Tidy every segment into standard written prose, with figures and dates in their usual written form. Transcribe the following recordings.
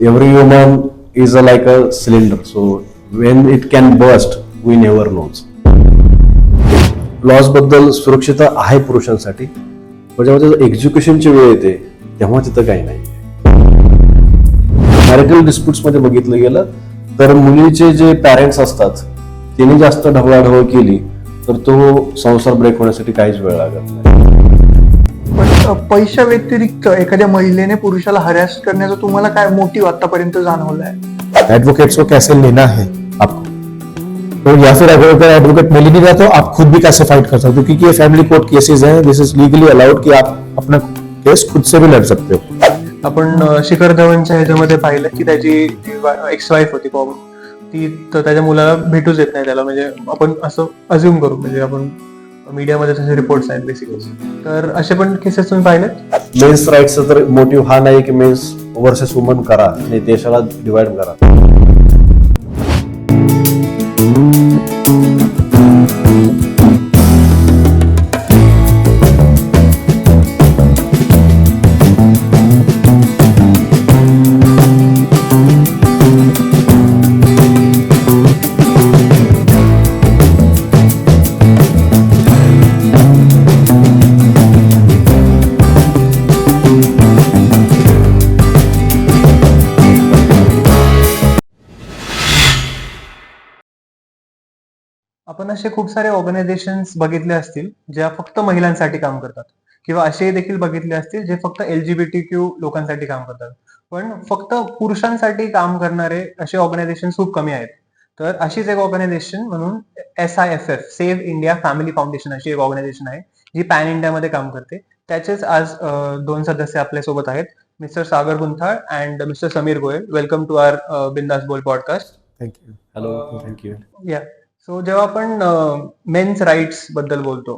Every human is like a cylinder, so when it can burst, we never knows. Loss बद्दल सुरक्षितता आहे पुरुषांसाठी, पण जेव्हा त्याचं एक्झिक्युशनची वेळ येते तेव्हा तिथं काही नाही. मॅरिटल डिस्प्युट्स मध्ये बघितलं गेलं तर मुलीचे जे पॅरेंट्स असतात त्यांनी जास्त ढवळाढवळ केली तर तो संसार ब्रेक होण्यासाठी काहीच वेळ लागत नाही. पण पैशा व्यतिरिक्त एखाद्या महिलेने पुरुषाला हरॅस करण्याचा तुम्हाला काय मोटिव्ह आतापर्यंत जाणवलाय? एडवोकेट्स को कैसे लेना है आपको, तो या फिर अगर एडवोकेट मिल ही नहीं रहा तो आप खुद भी कैसे फाइट कर सकते हो, क्योंकि ये फैमिली कोर्ट केसेस हैं, दिस इज लीगली अलाउड कि आप अपना केस खुद से भी लड़ सकते हो. आपण शिखर धवनच्या ह्याच्यामध्ये पाहिलं की त्याची एक्स वाईफ होती पॉवर, ती तर त्याच्या मुलाला भेटूच देत नाही त्याला, म्हणजे आपण असं अज्युम करू, म्हणजे आपण मीडियामध्ये तसे रिपोर्ट्स आहेत बेसिकली. तर असे पण केसेस तुम्ही पाहिलेत? मेन्स राईट्सचा तर मोटिव्ह हा नाही की मेन्स वर्सेस वुमन करा आणि देशाला डिवाइड करा. आपण असे खूप सारे ऑर्गनायझेशन्स बघितले असतील ज्या फक्त महिलांसाठी काम करतात, किंवा असे देखील बघितले असतील जे फक्त LGBTQ लोकांसाठी काम करतात, पण फक्त पुरुषांसाठी काम करणारे असे ऑर्गनायझेशन खूप कमी आहेत. तर अशीच एक ऑर्गनायझेशन म्हणून SIFF, save India Family foundation अशी एक ऑर्गनायझेशन आहे जी पॅन इंडियामध्ये काम करते. त्याचेच आज 2 सदस्य आपल्या सोबत आहेत, mister Sagar Gunthal and mister Sameer Goyal. Welcome to our Bindaas Bol podcast. Thank you. Hello, thank you. या सो जेव्हा आपण मेन्स राईट्स बद्दल बोलतो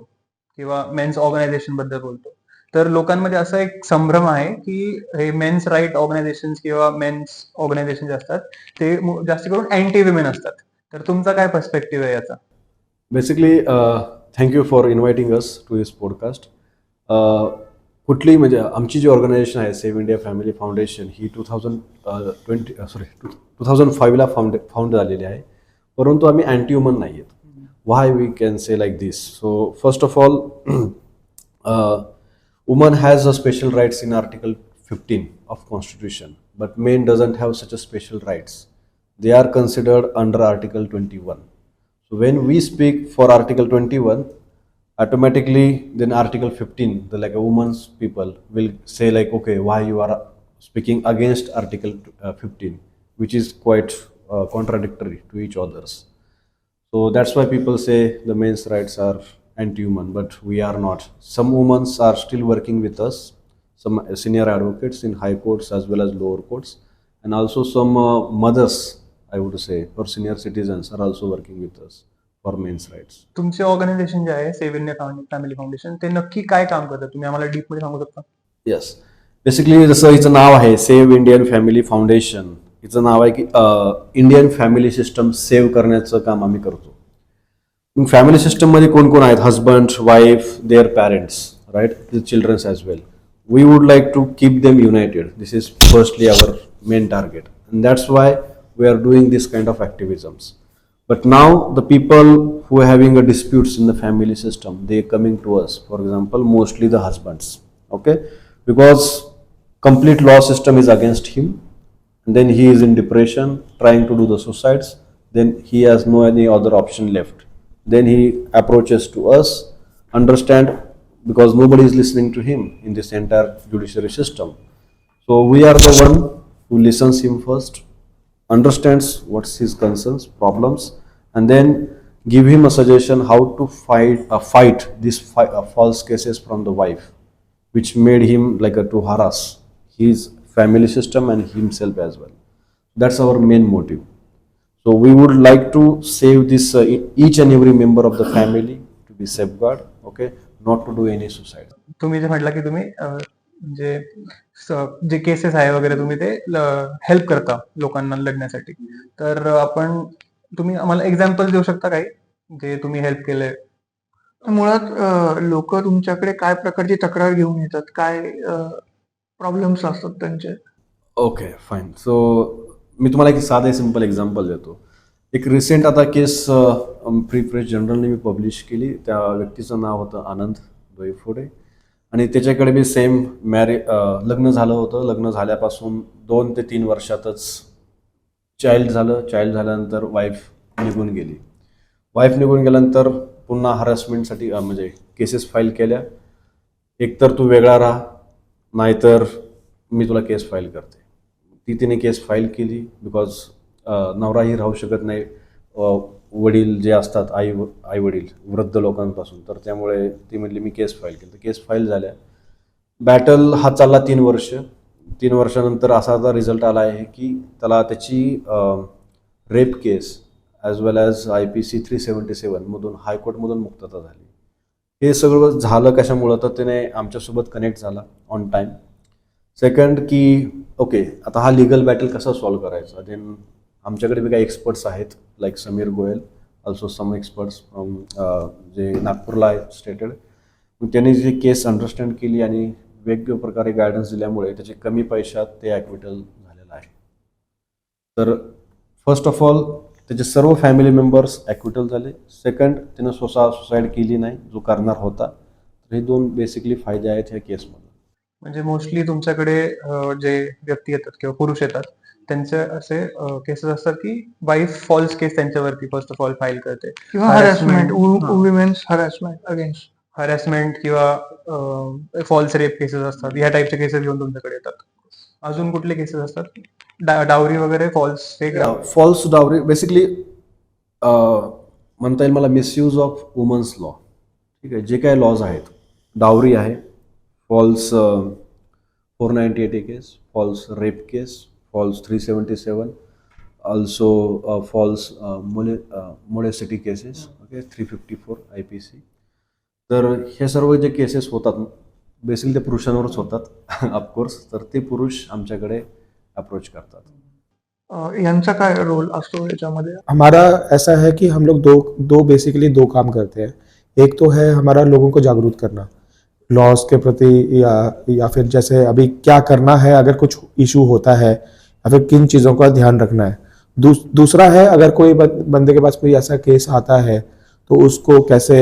किंवा मेन्स ऑर्गनायझेशन बद्दल बोलतो, तर लोकांमध्ये असा एक संभ्रम आहे की हे मेन्स राईट ऑर्गनायझेशन किंवा मेन्स ऑर्गनायझेशन जे असतात ते जास्त करून अँटी विमेन असतात. तर तुमचा काय पर्स्पेक्टिव्ह आहे याचा? Basically thank you for inviting us to this podcast. कुठली म्हणजे आमची जी ऑर्गनायझेशन आहे सेव्ह इंडिया फॅमिली फाउंडेशन ही 2005ला फाउंड झालेली आहे, परंतु आम्ही अँटी वुमन नाही आहेत. Why we can say like this? So first of all, woman has a special rights in Article 15 of Constitution, but men doesn't have such a special rights. They are considered under Article 21. So when we speak for Article 21, automatically then Article 15, the like a woman's people will say like, okay, why you are speaking against Article 15, which is quite contradictory to each others. So that's why people say the men's rights are anti-human, but we are not. Some women are still working with us, some senior advocates in high courts as well as lower courts, and also some mothers, I would say, or senior citizens are also working with us for men's rights. तुमचे organisation जे आहे Save India Family foundation, ते नक्की काय काम करतं तुम्ही आम्हाला deep मध्ये सांगू शकता? येस, बेसिकली जसं हिचं नाव आहे सेव्ह इंडियन फॅमिली फाउंडेशन, हिचं नाव आहे की इंडियन फॅमिली सिस्टम सेव्ह करण्याचं काम आम्ही करतो. फॅमिली सिस्टममध्ये कोण कोण आहेत? Husband, wife, their parents, right, the childrens as well. We would like to keep them united. This is firstly our main target, and that's why we are doing this kind of activisms. But now the people who are having a disputes in the family system, they coming to us. For example, mostly the husbands, okay, because complete law system is against him, and then he is in depression, trying to do the suicides. Then he has no any other option left. Then he approaches to us, understand, because nobody is listening to him in this entire judiciary system. So we are the one who listens him first, understands what's his concerns, problems, and then give him a suggestion how to fight these false cases from the wife, which made him like to harass his family system and himself as well. That's our main motive. So we would like to save this each and every member of the family to be safeguard, okay, not to do any suicide. तुम्ही जे म्हटलं की तुम्ही म्हणजे जे cases आहे वगैरे तुम्ही ते help करता लोकांना लढण्यासाठी, तर तुम्ही आम्हाला एक्झाम्पल देऊ शकता काही जे तुम्ही हेल्प केलंय? मुळात लोक तुमच्याकडे काय प्रकारची तक्रार घेऊन येतात, काय प्रॉब्लेम्स असतात त्यांचे? Okay fine. सो मी तुम्हाला एक साधं सिम्पल एक्झाम्पल देतो. एक रिसेंट आता केस फ्री प्रेस जर्नलने मी पब्लिश केली. त्या व्यक्तीचं नाव होतं आनंद दोईफोडे आणि त्याच्याकडे बी सेम लग्न झालं होतं. लग्न झाल्यापासून 2 ते 3 वर्षातच चाइल्ड झालं. चाइल्ड झाल्यानंतर वाईफ निघून गेली. वाईफ निघून गेल्यानंतर पुन्हा हॅरॅसमेंटसाठी म्हणजे केसेस फाईल केल्या. एकतर तू वेगळा राहा, नाहीतर मी तुला केस फाईल करते. तिने केस फाईल केली बिकॉज नवराही राहू शकत नाही वडील जे असतात आई वडील वृद्ध लोकांपासून. तर त्यामुळे ती म्हणली मी केस फाईल केली. तर केस फाईल झाल्या. बॅटल हा चालला 3 वर्ष. 3 वर्षानंतर असा आता रिझल्ट आला आहे की त्याला त्याची rape case as well as IPC 377 मधून हायकोर्टमधून मुक्तता झाली. हे सगळं झालं कशामुळं, तर त्याने आमच्यासोबत कनेक्ट झाला ऑन टाईम. सेकंड की ओके आता हा लिगल बॅटल कसा सॉल्व्ह करायचा. देन आमच्याकडे बी काही एक्सपर्ट्स आहेत like Sameer Goyal, also some experts जे नागपूरला आहेत स्टेटेड. त्यांनी जी केस अंडरस्टँड केली आणि वेगवेगळ्या प्रकारे गायडन्स दिल्यामुळे त्याचे कमी पैशात ते ॲक्विटल झालेलं आहे. तर फर्स्ट ऑफ ऑल त्याचे सर्व फॅमिली मेंबर्स ॲक्विटल झाले. सेकंड त्यानं सुसाईड केली नाही जो करणार होता. तर हे 2 बेसिकली फायदे आहेत ह्या केसमध्ये. म्हणजे मोस्टली तुमच्याकडे जे व्यक्ती येतात किंवा पुरुष येतात त्यांचे असे केसेस असतात की वाईफ फॉल्स केस त्यांच्यावरती फर्स्ट ऑफ ऑल फाईल करते किंवा Harassment, harassment, women's harassment against. Harassment किंवा फॉल्स रेप केसेस असतात. ह्या टाईपचे केसेस घेऊन तुमच्याकडे येतात. अजून कुठले केसेस असतात? डावरी वगैरे फॉल्स फॉल्स डावरी बेसिकली म्हणता येईल मला मिसयूज ऑफ वुमन्स लॉ. ठीक आहे, जे काय लॉज आहेत, डावरी आहे, false 498 case, false rape case, false 377, also false molestation cases, okay 354 IPC. तर हे सर्व जे केसेस होतात बेसिकली ते पुरुषांवरच होतात ऑफकोर्स. तर ते पुरुष आमच्याकडे अप्रोच करतात. यांचा काय रोल असतो याच्यामध्ये? हमारा ऐसा है कि हम लोग दो बेसिकली 2 काम करते हैं. एक तो है हमारा लोगों को जागरूक करना लॉज के प्रति या फिर जैसे अभी क्या करना है अगर कुछ इशू होता है या फिर किन चीज़ों का ध्यान रखना है. दूसरा है अगर कोई बंदे के पास कोई ऐसा केस आता है तो उसको कैसे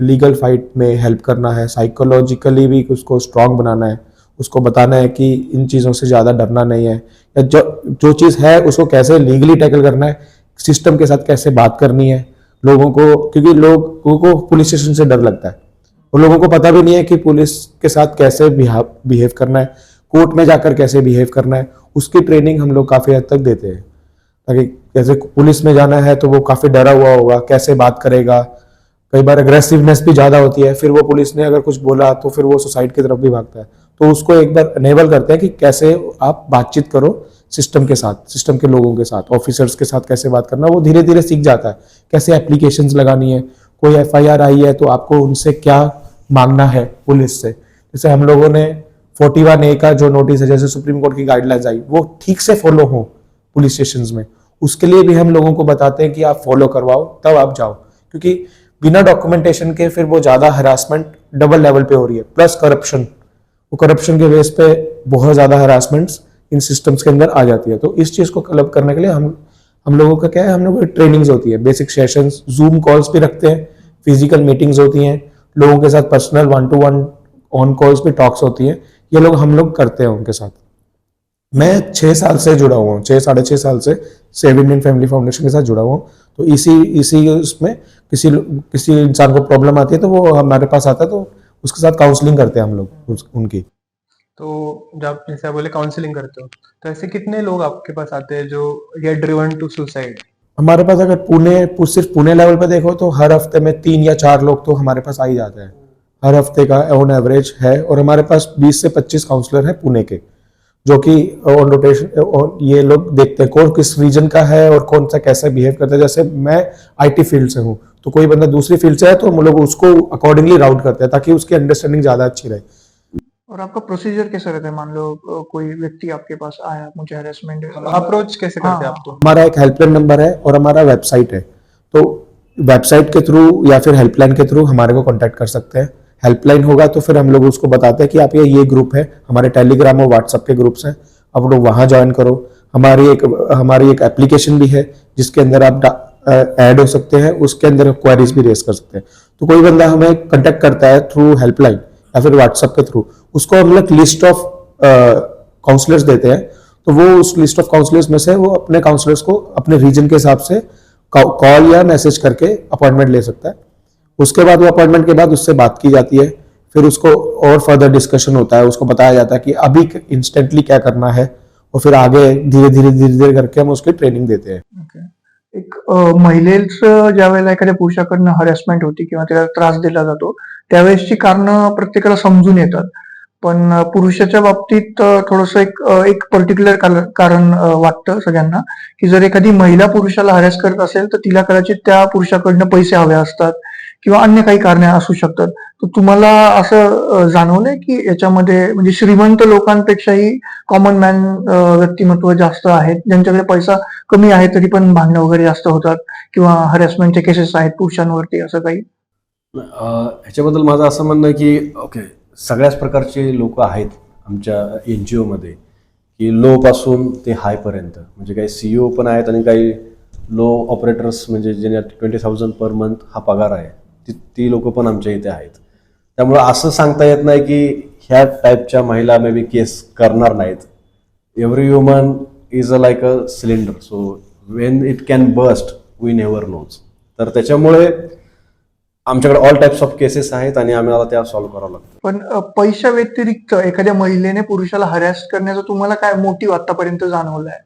लीगल फाइट में हेल्प करना है, साइकोलॉजिकली भी उसको स्ट्रांग बनाना है, उसको बताना है कि इन चीज़ों से ज़्यादा डरना नहीं है, या जो चीज़ है उसको कैसे लीगली टैकल करना है, सिस्टम के साथ कैसे बात करनी है लोगों को. क्योंकि लोगों को पुलिस स्टेशन से डर लगता है और लोगों को पता भी नहीं है कि पुलिस के साथ कैसे बिहेव करना है, कोर्ट में जाकर कैसे बिहेव करना है. उसकी ट्रेनिंग हम लोग काफ़ी हद तक देते हैं ताकि जैसे पुलिस में जाना है तो वो काफ़ी डरा हुआ होगा, कैसे बात करेगा. कई बार अग्रेसिवनेस भी ज़्यादा होती है, फिर वो पुलिस ने अगर कुछ बोला तो फिर वो सुसाइड की तरफ भी भागता है. तो उसको एक बार अनेबल करते हैं कि कैसे आप बातचीत करो सिस्टम के साथ, सिस्टम के लोगों के साथ, ऑफिसर्स के साथ कैसे बात करना. वो धीरे धीरे सीख जाता है कैसे एप्लीकेशंस लगानी है. कोई FIR आई है तो आपको उनसे क्या मांगना है पुलिस से. जैसे हम लोगों ने 41A का जो नोटिस है, जैसे सुप्रीम कोर्ट की गाइडलाइंस आई, वो ठीक से फॉलो हो पुलिस स्टेशन में, उसके लिए भी हम लोगों को बताते हैं कि आप फॉलो करवाओ तब आप जाओ. क्योंकि बिना डॉक्यूमेंटेशन के फिर वो ज़्यादा हरासमेंट डबल लेवल पे हो रही है. प्लस करप्शन, वो करप्शन के बेस पे बहुत ज़्यादा हरासमेंट्स इन सिस्टम्स के अंदर आ जाती है. तो इस चीज़ को क्लब करने के लिए हम लोगों का क्या है, हम लोगों की ट्रेनिंग्स होती है, बेसिक सेशंस, जूम कॉल्स भी रखते हैं, फिजिकल मीटिंग्स होती हैं, लोगों के साथ पर्सनल 1-to-1 ऑन कॉल्स भी टॉक्स होती हैं. ये हम लोग करते हैं उनके साथ. मैं 6 साल से जुड़ा हुआ हूँ, 6-6.5 साल से सेव इंडियन फैमिली फाउंडेशन के साथ जुड़ा हुआ हूँ. तो इसी उसमें किसी इंसान को प्रॉब्लम आती है तो वो हमारे पास आता है, तो उसके साथ काउंसलिंग करते हैं हम लोग उनकी. तो जब जैसे आप बोले काउंसलिंग करते हो, तो ऐसे कितने लोग आपके पास आते हैं जो गेट ड्रिवन टू सुसाइड? हमारे पास अगर सिर्फ पुणे लेवल पे देखो तो हर हफ्ते में 3 या 4 लोग तो हमारे पास आ ही जाते हैं. हर हफ्ते का ऑन एवरेज है. और हमारे पास 20 से 25 काउंसलर हैं पुणे के, जो कि ऑन रोटेशन ये लोग देखते हैं कौन किस रीजन का है और कौन सा कैसे बिहेव करता है. जैसे मैं IT फील्ड से हूँ तो कोई बंदा दूसरी फील्ड से है तो हम लोग उसको अकॉर्डिंगली राउट करते हैं ताकि उसकी अंडरस्टैंडिंग ज़्यादा अच्छी रहे. और आपका प्रोसीजर कैसा रहता है? मान लो कोई व्यक्ति आपके पास आया, मुझे हरेसमेंट, अप्रोच कैसे करते हैं हाँ. आपको? हमारा एक हेल्पलाइन नंबर है और हमारा वेबसाइट है. तो वेबसाइट के थ्रू या फिर हेल्पलाइन के थ्रू हमारे को कांटेक्ट कर सकते हैं. हेल्पलाइन होगा तो फिर हम लोग उसको बताते हैं कि आप ये ग्रुप है, हमारे टेलीग्राम और व्हाट्सएप के ग्रुप्स हैं, आप लोग वहाँ ज्वाइन करो। हमारी एक एप्लीकेशन भी है जिसके अंदर आप ऐड हो सकते हैं, उसके अंदर क्वेरीज भी रेस कर सकते हैं। तो कोई बंदा हमें कांटेक्ट करता है थ्रू हेल्पलाइन या फिर व्हाट्सएप के थ्रू, उसको हम लोग लिस्ट ऑफ काउंसलर्स देते हैं, तो वो उस लिस्ट ऑफ काउंसलर्स में से वो अपने काउंसलर्स को अपने रीजन के हिसाब से कॉल या मैसेज करके अपॉइंटमेंट ले सकता है। उसके बाद वो अपॉइंटमेंट के बाद उससे बात की जाती है, फिर उसको और फर्दर डिस्कशन होता है, उसको बताया जाता है कि अभी इंस्टेंटली क्या करना है, और फिर आगे धीरे धीरे करके हम उसकी ट्रेनिंग देते हैं। ओके. एक महिलेचं ज्या वेळेला एखाद्या पुरुषाकडनं हॅरॅसमेंट होती किंवा तिला त्रास दिला जातो, त्यावेळेसची कारणं प्रत्येकाला समजून येतात. पण पुरुषाच्या बाबतीत थोडंसं एक पर्टिक्युलर कारण वाटतं सगळ्यांना, की जर एखादी महिला पुरुषाला हॅरॅस करत असेल, तर तिला कदाचित त्या पुरुषाकडनं पैसे हवे असतात किंवा अन्य काही कारणे असू शकतात. तर तुम्हाला असं जाणवलंय की याच्यामध्ये म्हणजे श्रीमंत लोकांपेक्षाही कॉमन मॅन व्यक्तिमत्व जास्त आहेत, ज्यांच्याकडे पैसा कमी आहे तरी पण भांडणं वगैरे जास्त होतात किंवा हॅरॅसमेंटचे केसेस आहेत पुरुषांवरती, असं काही? ह्याच्याबद्दल माझं असं म्हणणं आहे की ओके, सगळ्याच प्रकारचे लोक आहेत आमच्या NGO मध्ये, की लो पासून ते हायपर्यंत, म्हणजे काही CEO पण आहेत आणि काही लो ऑपरेटर्स, म्हणजे ज्यांना 20,000 पर मंथ हा पगार आहे, ती लोक पण आमच्या इथे आहेत. त्यामुळं असं सांगता येत नाही की ह्या टाईपच्या महिला मे बी केस करणार नाहीत. Every human is like a cylinder, so when it can burst we never knows. तर त्याच्यामुळे आमच्याकडे ऑल टाइप्स ऑफ केसेस आहेत आणि आम्हाला त्या सॉल्व्ह करावं लागतं. पण पैशा व्यतिरिक्त एखाद्या महिलेने पुरुषाला हॅरॅस करण्याचा तुम्हाला काय मोटिव्ह आतापर्यंत जाणवलाय?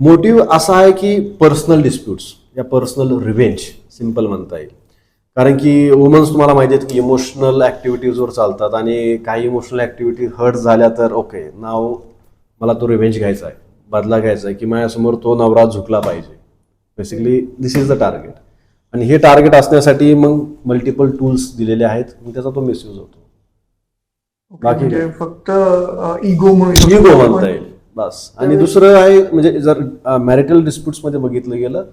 मोटिव्ह असा आहे की पर्सनल डिस्प्यूट्स या पर्सनल रिव्हेंज, सिम्पल म्हणता येईल. कारण की वुमन्स तुम्हाला माहिती आहेत की इमोशनल ॲक्टिव्हिटीजवर चालतात, आणि काही इमोशनल ॲक्टिव्हिटी हर्ट झाल्या तर ओके, नाव मला तो रिव्हेंज घ्यायचा आहे, बदला घ्यायचा आहे, की माझ्यासमोर तो नवरा झुकला पाहिजे. Basically this is the target. आणि हे टार्गेट असण्यासाठी मग मल्टिपल टूल्स दिलेले आहेत, मग त्याचा तो मिसयूज होतो. बाकी म्हणजे फक्त इगो म्हणता येईल बस. आणि दुसरं आहे, म्हणजे जर मॅरिटल डिस्प्यूट्समध्ये बघितलं गेलं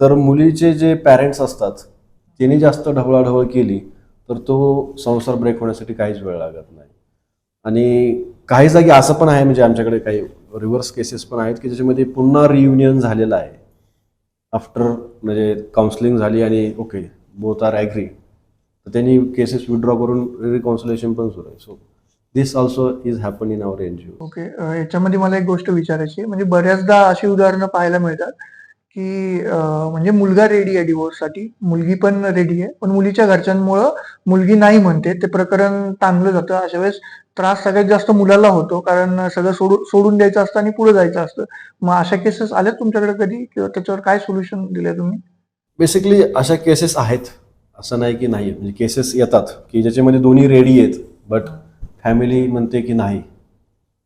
तर मुलीचे जे पॅरेंट्स असतात त्यांनी जास्त ढवळाढवळ केली तर तो संसार ब्रेक होण्यासाठी काहीच वेळ लागत नाही. आणि काही जागी असं पण आहे, म्हणजे आमच्याकडे काही रिव्हर्स केसेस पण आहेत की ज्याच्यामध्ये पुन्हा रियुनियन झालेलं आहे आफ्टर, म्हणजे काउन्सिलिंग झाली आणि ओके बोथ आर ॲग्री, तर त्यांनी केसेस विथड्रॉ करून रिकॉन्सिलेशन पण सुरू आहे. So this also is happen in our NGO. Okay. याच्यामध्ये मला एक गोष्ट विचारायची आहे. म्हणजे बऱ्याचदा अशी उदाहरणं पाहायला मिळतात की म्हणजे मुलगा रेडी आहे डिवोर्ससाठी, मुलगी पण रेडी आहे, पण मुलीच्या घरच्यांमुळं मुलगी नाही म्हणते, ते प्रकरण ताणलं जातं. अशा वेळेस त्रास सगळ्यात जास्त मुलाला होतो, कारण सगळं सोडून द्यायचं असतं आणि पुढे जायचं असतं. मग अशा केसेस आल्यात तुमच्याकडे कधी, किंवा त्याच्यावर काय सोल्युशन दिलंय तुम्ही? बेसिकली अशा केसेस आहेत, असं नाही की नाही. म्हणजे केसेस येतात की ज्याच्यामध्ये दोन्ही रेडी आहेत, बट फॅमिली म्हणते की नाही,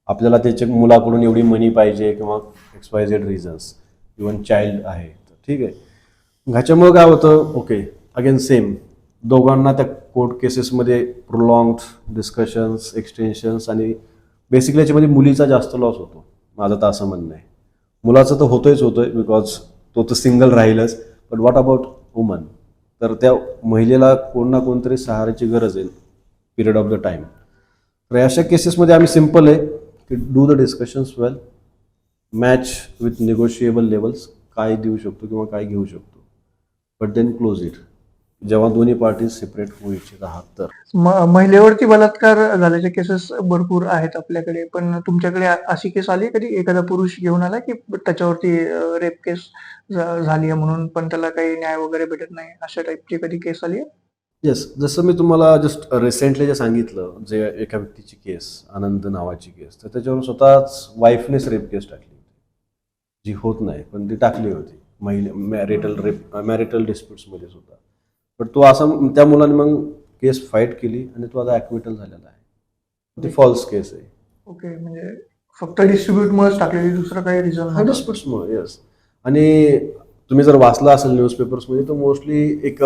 आपल्याला त्याच्या मुलाकडून एवढी मनी पाहिजे किंवा XYZ रिझन्स, इवन चाइल्ड आहे, तर ठीक आहे. ह्याच्यामुळं काय होतं, ओके अगेन सेम, दोघांना त्या कोर्ट केसेसमध्ये प्रोलॉंग्ड डिस्कशन्स, एक्सटेन्शन्स, आणि बेसिकली याच्यामध्ये मुलीचा जास्त लॉस होतो. माझं तर असं म्हणणं आहे. मुलाचं तर होतोय बिकॉज तो तर सिंगल राहीलच, बट व्हॉट अबाउट वुमन? तर त्या महिलेला कोण ना कोणतरी सहाऱ्याची गरज आहे पिरियड ऑफ द टाईम. तर अशा केसेसमध्ये आम्ही सिम्पल आहे की do the discussions well, match with negotiable levels, काय देऊ शकतो किंवा काय घेऊ शकतो, बट देन क्लोज इट, जेव्हा दोन्ही पार्टीज सेपरेट होऊ इच्छित आहात तर. महिलेवरती बलात्कार झाल्याचे केसेस भरपूर आहेत आपल्याकडे, पण तुमच्याकडे अशी केस आली कधी, एखादा पुरुष घेऊन आला की त्याच्यावरती रेप केस झाली म्हणून, पण त्याला काही न्याय वगैरे भेटत नाही, अशा टाईपची कधी केस आली? येस, जसं मी तुम्हाला जस्ट रिसेंटली जे सांगितलं, जे एका व्यक्तीची केस, आनंद नावाची केस, तर त्याच्यावर स्वतःच वाईफनेच रेप केस टाकली होती, जी होत नाही पण ती टाकली होती. मॅरिटल डिस्प्यूट्समध्ये सुद्धा. बट तो असा, त्या मुलाने मग केस फाईट केली आणि तो आता ॲक्विटल झालेला आहे. ती फॉल्स केस आहे. ओके. म्हणजे फक्त डिस्ट्रीब्यूटमुळेच टाकलेली, दुसरं काही रिझन? हा, डिस्प्यूट्समुळे. येस. आणि तुम्ही जर वाचलं असेल न्यूजपेपर्समध्ये, तर मोस्टली एक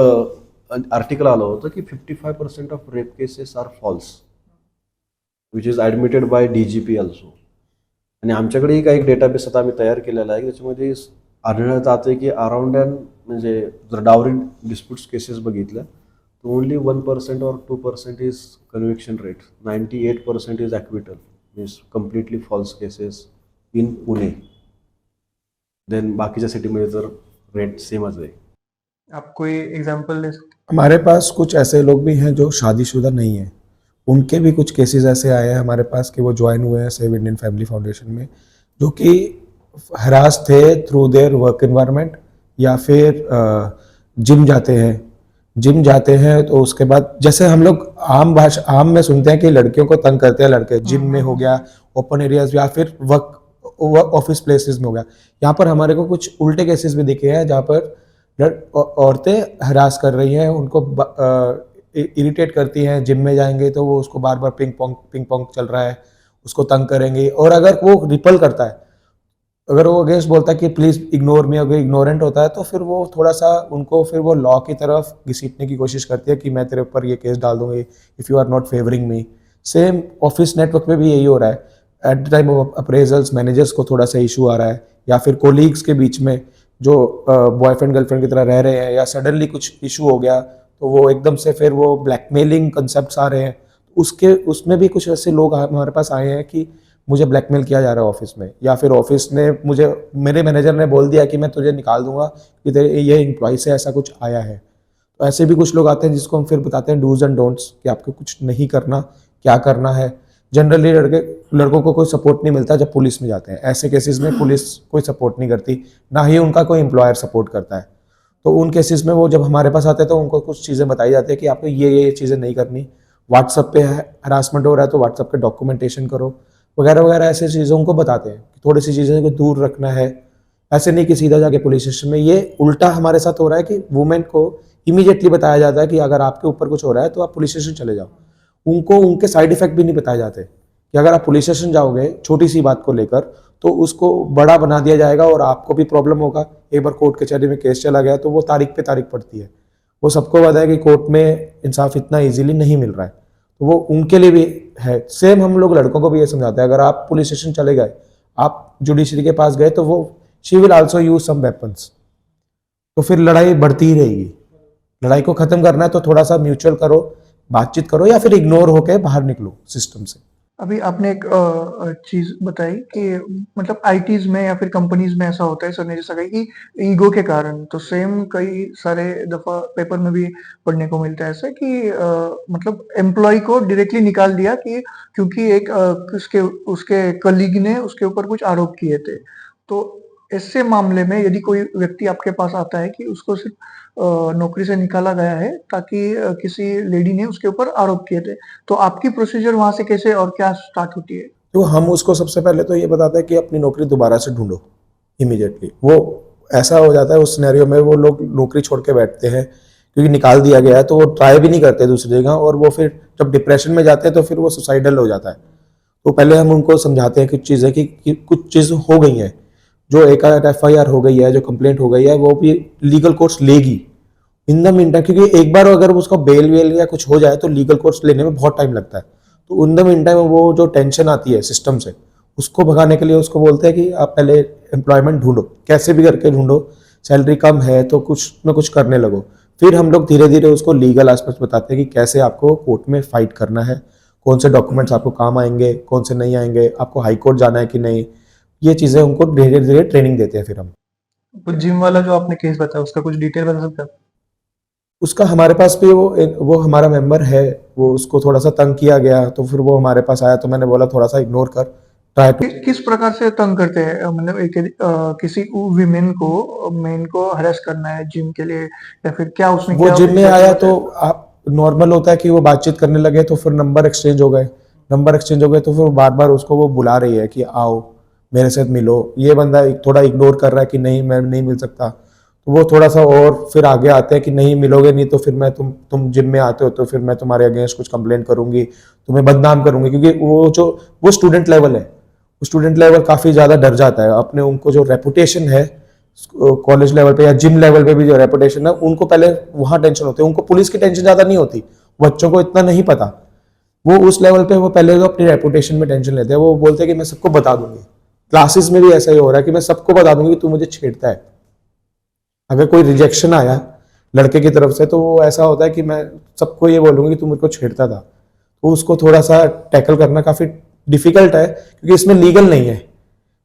आर्टिकल आलं होतं की 55% of rape cases are false, which is admitted by DGP also. आणि आमच्याकडेही काही एक डेटाबेस आता आम्ही तयार केलेला आहे, त्याच्यामध्ये आढळलं जाते की अराउंड म्हणजे जर डावरी डिस्प्यूट्स केसेस बघितल्या तर only 1% or 2% is conviction rate, 98% is acquittal, means completely false cases, in Pune. Then बाकीच्या सिटीमध्ये तर रेट सेमच आहे. आप कोई एग्जांपल दे सकते हमारे पास कुछ ऐसे लोग भी हैं जो शादीशुदा नहीं है, उनके भी कुछ केसेस ऐसे आए हैं हमारे पास कि वो ज्वाइन हुए हैं सेव इंडियन फैमिली फाउंडेशन में, जो कि हरास थे थ्रू देयर वर्क एनवायरनमेंट, या फिर जिम जाते हैं तो उसके बाद जैसे हम लोग आम में सुनते हैं कि लड़कियों को तंग करते हैं लड़के, जिम में हो गया, ओपन एरियाज या फिर वर्क ऑफिस प्लेसेस में हो गया. यहाँ पर हमारे को कुछ उल्टे केसेस भी दिखे हैं जहाँ पर औरतें हरास कर रही हैं, उनको इरिटेट करती हैं. जिम में जाएंगे तो वो उसको बार बार पिंग पोंग चल रहा है, उसको तंग करेंगे. और अगर वो रिपल करता है, अगर वो अगेंस्ट बोलता है कि प्लीज इग्नोर मी, अगर इग्नोरेंट होता है तो फिर वो थोड़ा सा उनको फिर वो लॉ की तरफ घसीटने की कोशिश करती है कि मैं तेरे ऊपर ये केस डाल दूंगी if you are not favouring me. Same office network में भी यही हो रहा है. At the time of appraisals managers को थोड़ा सा इशू आ रहा है, या फिर कोलीग्स के बीच में जो बॉयफ्रेंड गर्लफ्रेंड की तरह रह रहे हैं, या सडनली कुछ इशू हो गया तो वो एकदम से फिर वो ब्लैकमेलिंग कंसेप्ट्स आ रहे हैं. उसमें भी कुछ ऐसे लोग हमारे पास आए हैं कि मुझे ब्लैकमेल किया जा रहा है ऑफिस में, या फिर ऑफिस ने मेरे मैनेजर ने बोल दिया कि मैं तुझे निकाल दूंगा कि तेरे ये एम्प्लॉय से ऐसा कुछ आया है. तो ऐसे भी कुछ लोग आते हैं जिसको हम फिर बताते हैं डूज एंड डोंट्स कि आपको कुछ नहीं करना, क्या करना है. जनरली लड़कों को कोई सपोर्ट नहीं मिलता जब पुलिस में जाते हैं. ऐसे केसेस में पुलिस कोई सपोर्ट नहीं करती, ना ही उनका कोई एम्प्लॉयर सपोर्ट करता है. तो उन केसेस में वो जब हमारे पास आते हैं तो उनको कुछ चीज़ें बताई जाती है कि आपको ये चीज़ें नहीं करनी. व्हाट्सएप पे हरासमेंट हो रहा है तो व्हाट्सएप पे डॉक्यूमेंटेशन करो, वगैरह वगैरह ऐसी चीज़ों को बताते हैं कि थोड़ी सी चीज़ें को दूर रखना है. ऐसे नहीं कि सीधा जाके पुलिस स्टेशन में. ये उल्टा हमारे साथ हो रहा है कि वुमेन को इमीडिएटली बताया जाता है कि अगर आपके ऊपर कुछ हो रहा है तो आप पुलिस स्टेशन चले जाओ. उनको उनके साइड इफेक्ट भी नहीं बताए जाते कि अगर आप पुलिस स्टेशन जाओगे छोटी सी बात को लेकर तो उसको बड़ा बना दिया जाएगा और आपको भी प्रॉब्लम होगा. एक बार कोर्ट कचहरी में केस चला गया तो वो तारीख पे तारीख पड़ती है. वो सबको पता है कि कोर्ट में इंसाफ इतना इजीली नहीं मिल रहा है, तो वो उनके लिए भी है. सेम हम लोग लड़कों को भी ये समझाते हैं, अगर आप पुलिस स्टेशन चले गए, आप जुडिशरी के पास गए, तो वो she will also use some weapons. तो फिर लड़ाई बढ़ती ही रहेगी. लड़ाई को खत्म करना है तो थोड़ा सा म्यूचुअल करो, बातचीत करो, या फिर इग्नोर होकर बाहर निकलो सिस्टम से. अभी आपने एक चीज बताई कि मतलब आईटीज में या फिर कंपनीज में ऐसा होता है, सर ने जैसा कहा कि ईगो के कारण, तो सेम कई सारे दफा पेपर में भी पढ़ने को मिलता है ऐसा कि मतलब एम्प्लॉय को डायरेक्टली निकाल दिया कि क्योंकि एक उसके उसके कलीग ने उसके ऊपर कुछ आरोप किए थे. तो ऐसे मामले में यदि कोई व्यक्ति आपके पास आता है कि उसको सिर्फ नौकरी से निकाला गया है ताकि किसी लेडी ने उसके ऊपर आरोप किए थे, तो आपकी प्रोसीजर वहां से कैसे और क्या स्टार्ट होती है? तो हम उसको सबसे पहले तो ये बताते हैं कि अपनी नौकरी दोबारा से ढूंढो इमीडिएटली. वो ऐसा हो जाता है उस सिनेरियो में, वो लोग नौकरी छोड़ के बैठते हैं क्योंकि निकाल दिया गया है, तो वो ट्राई भी नहीं करते दूसरी जगह, और वो फिर जब डिप्रेशन में जाते हैं तो फिर वो सुसाइडल हो जाता है. तो पहले हम उनको समझाते हैं कुछ चीज़ें कि कुछ चीज़ हो गई हैं, जो एक FIR हो गई है, जो कंप्लेंट हो गई है, वो भी लीगल कोर्स लेगी इन द मीन टाइम. क्योंकि एक बार अगर उसका बेल वेल या कुछ हो जाए तो लीगल कोर्स लेने में बहुत टाइम लगता है. तो इन द मीन टाइम वो जो टेंशन आती है सिस्टम से, उसको भगाने के लिए उसको बोलते हैं कि आप पहले एम्प्लॉयमेंट ढूंढो, कैसे भी करके ढूंढो. सैलरी कम है तो कुछ न कुछ करने लगो. फिर हम लोग धीरे धीरे उसको लीगल एस्पेक्ट बताते हैं कि कैसे आपको कोर्ट में फाइट करना है, कौन से डॉक्यूमेंट्स आपको काम आएंगे, कौन से नहीं आएंगे, आपको हाई कोर्ट जाना है कि नहीं. ये चीज़ें उनको धीरे धीरे ट्रेनिंग देते हैं. फिर हम जिम वाला जो आपने केस बताया उसका कुछ डिटेल बता सकते हैं? उसका हमारे पास भी वो हमारा मेंबर है, वो उसको थोड़ा सा तंग किया गया तो फिर वो हमारे पास आया, तो मैंने बोला थोड़ा सा इग्नोर कर, ट्राई टू. किस प्रकार से तंग करते हैं? मतलब एक किसी विमेन को मेन को हरेस करना है जिम के लिए, या फिर क्या उसने वो क्या जिम में क्या आया किया तो आप नॉर्मल होता है कि वो बातचीत करने लगे, तो फिर नंबर एक्सचेंज हो गए. तो फिर बार बार उसको वो बुला रही है कि आओ मेरे साथ मिलो. ये बंदा थोड़ा इग्नोर कर रहा है कि नहीं मैं नहीं मिल सकता. तो वो थोड़ा सा और फिर आगे आते हैं कि नहीं मिलोगे नहीं तो फिर मैं तुम जिम में आते हो तो फिर मैं तुम्हारे अगेंस्ट कुछ कंप्लेंट करूंगी, तुम्हें बदनाम करूंगी. क्योंकि वो स्टूडेंट लेवल है, स्टूडेंट लेवल काफी ज्यादा डर जाता है अपने. उनको जो रेपुटेशन है कॉलेज लेवल पे या जिम लेवल पे भी जो रेपुटेशन है, उनको पहले वहां टेंशन होती है. उनको पुलिस की टेंशन ज्यादा नहीं होती, बच्चों को इतना नहीं पता. वो उस लेवल पे वो पहले तो अपनी रेपुटेशन में टेंशन लेते हैं. वो बोलते हैं कि मैं सबको बता दूंगी. क्लासेस में भी ऐसा ही हो रहा है कि मैं सबको बता दूंगी कि तू मुझे छेड़ता है. अगर कोई रिजेक्शन आया लड़के की तरफ से तो वो ऐसा होता है कि मैं सबको ये बोलूंगी कि तू मेरे को छेड़ता था. तो उसको थोड़ा सा टैकल करना काफी डिफिकल्ट है क्योंकि इसमें लीगल नहीं है.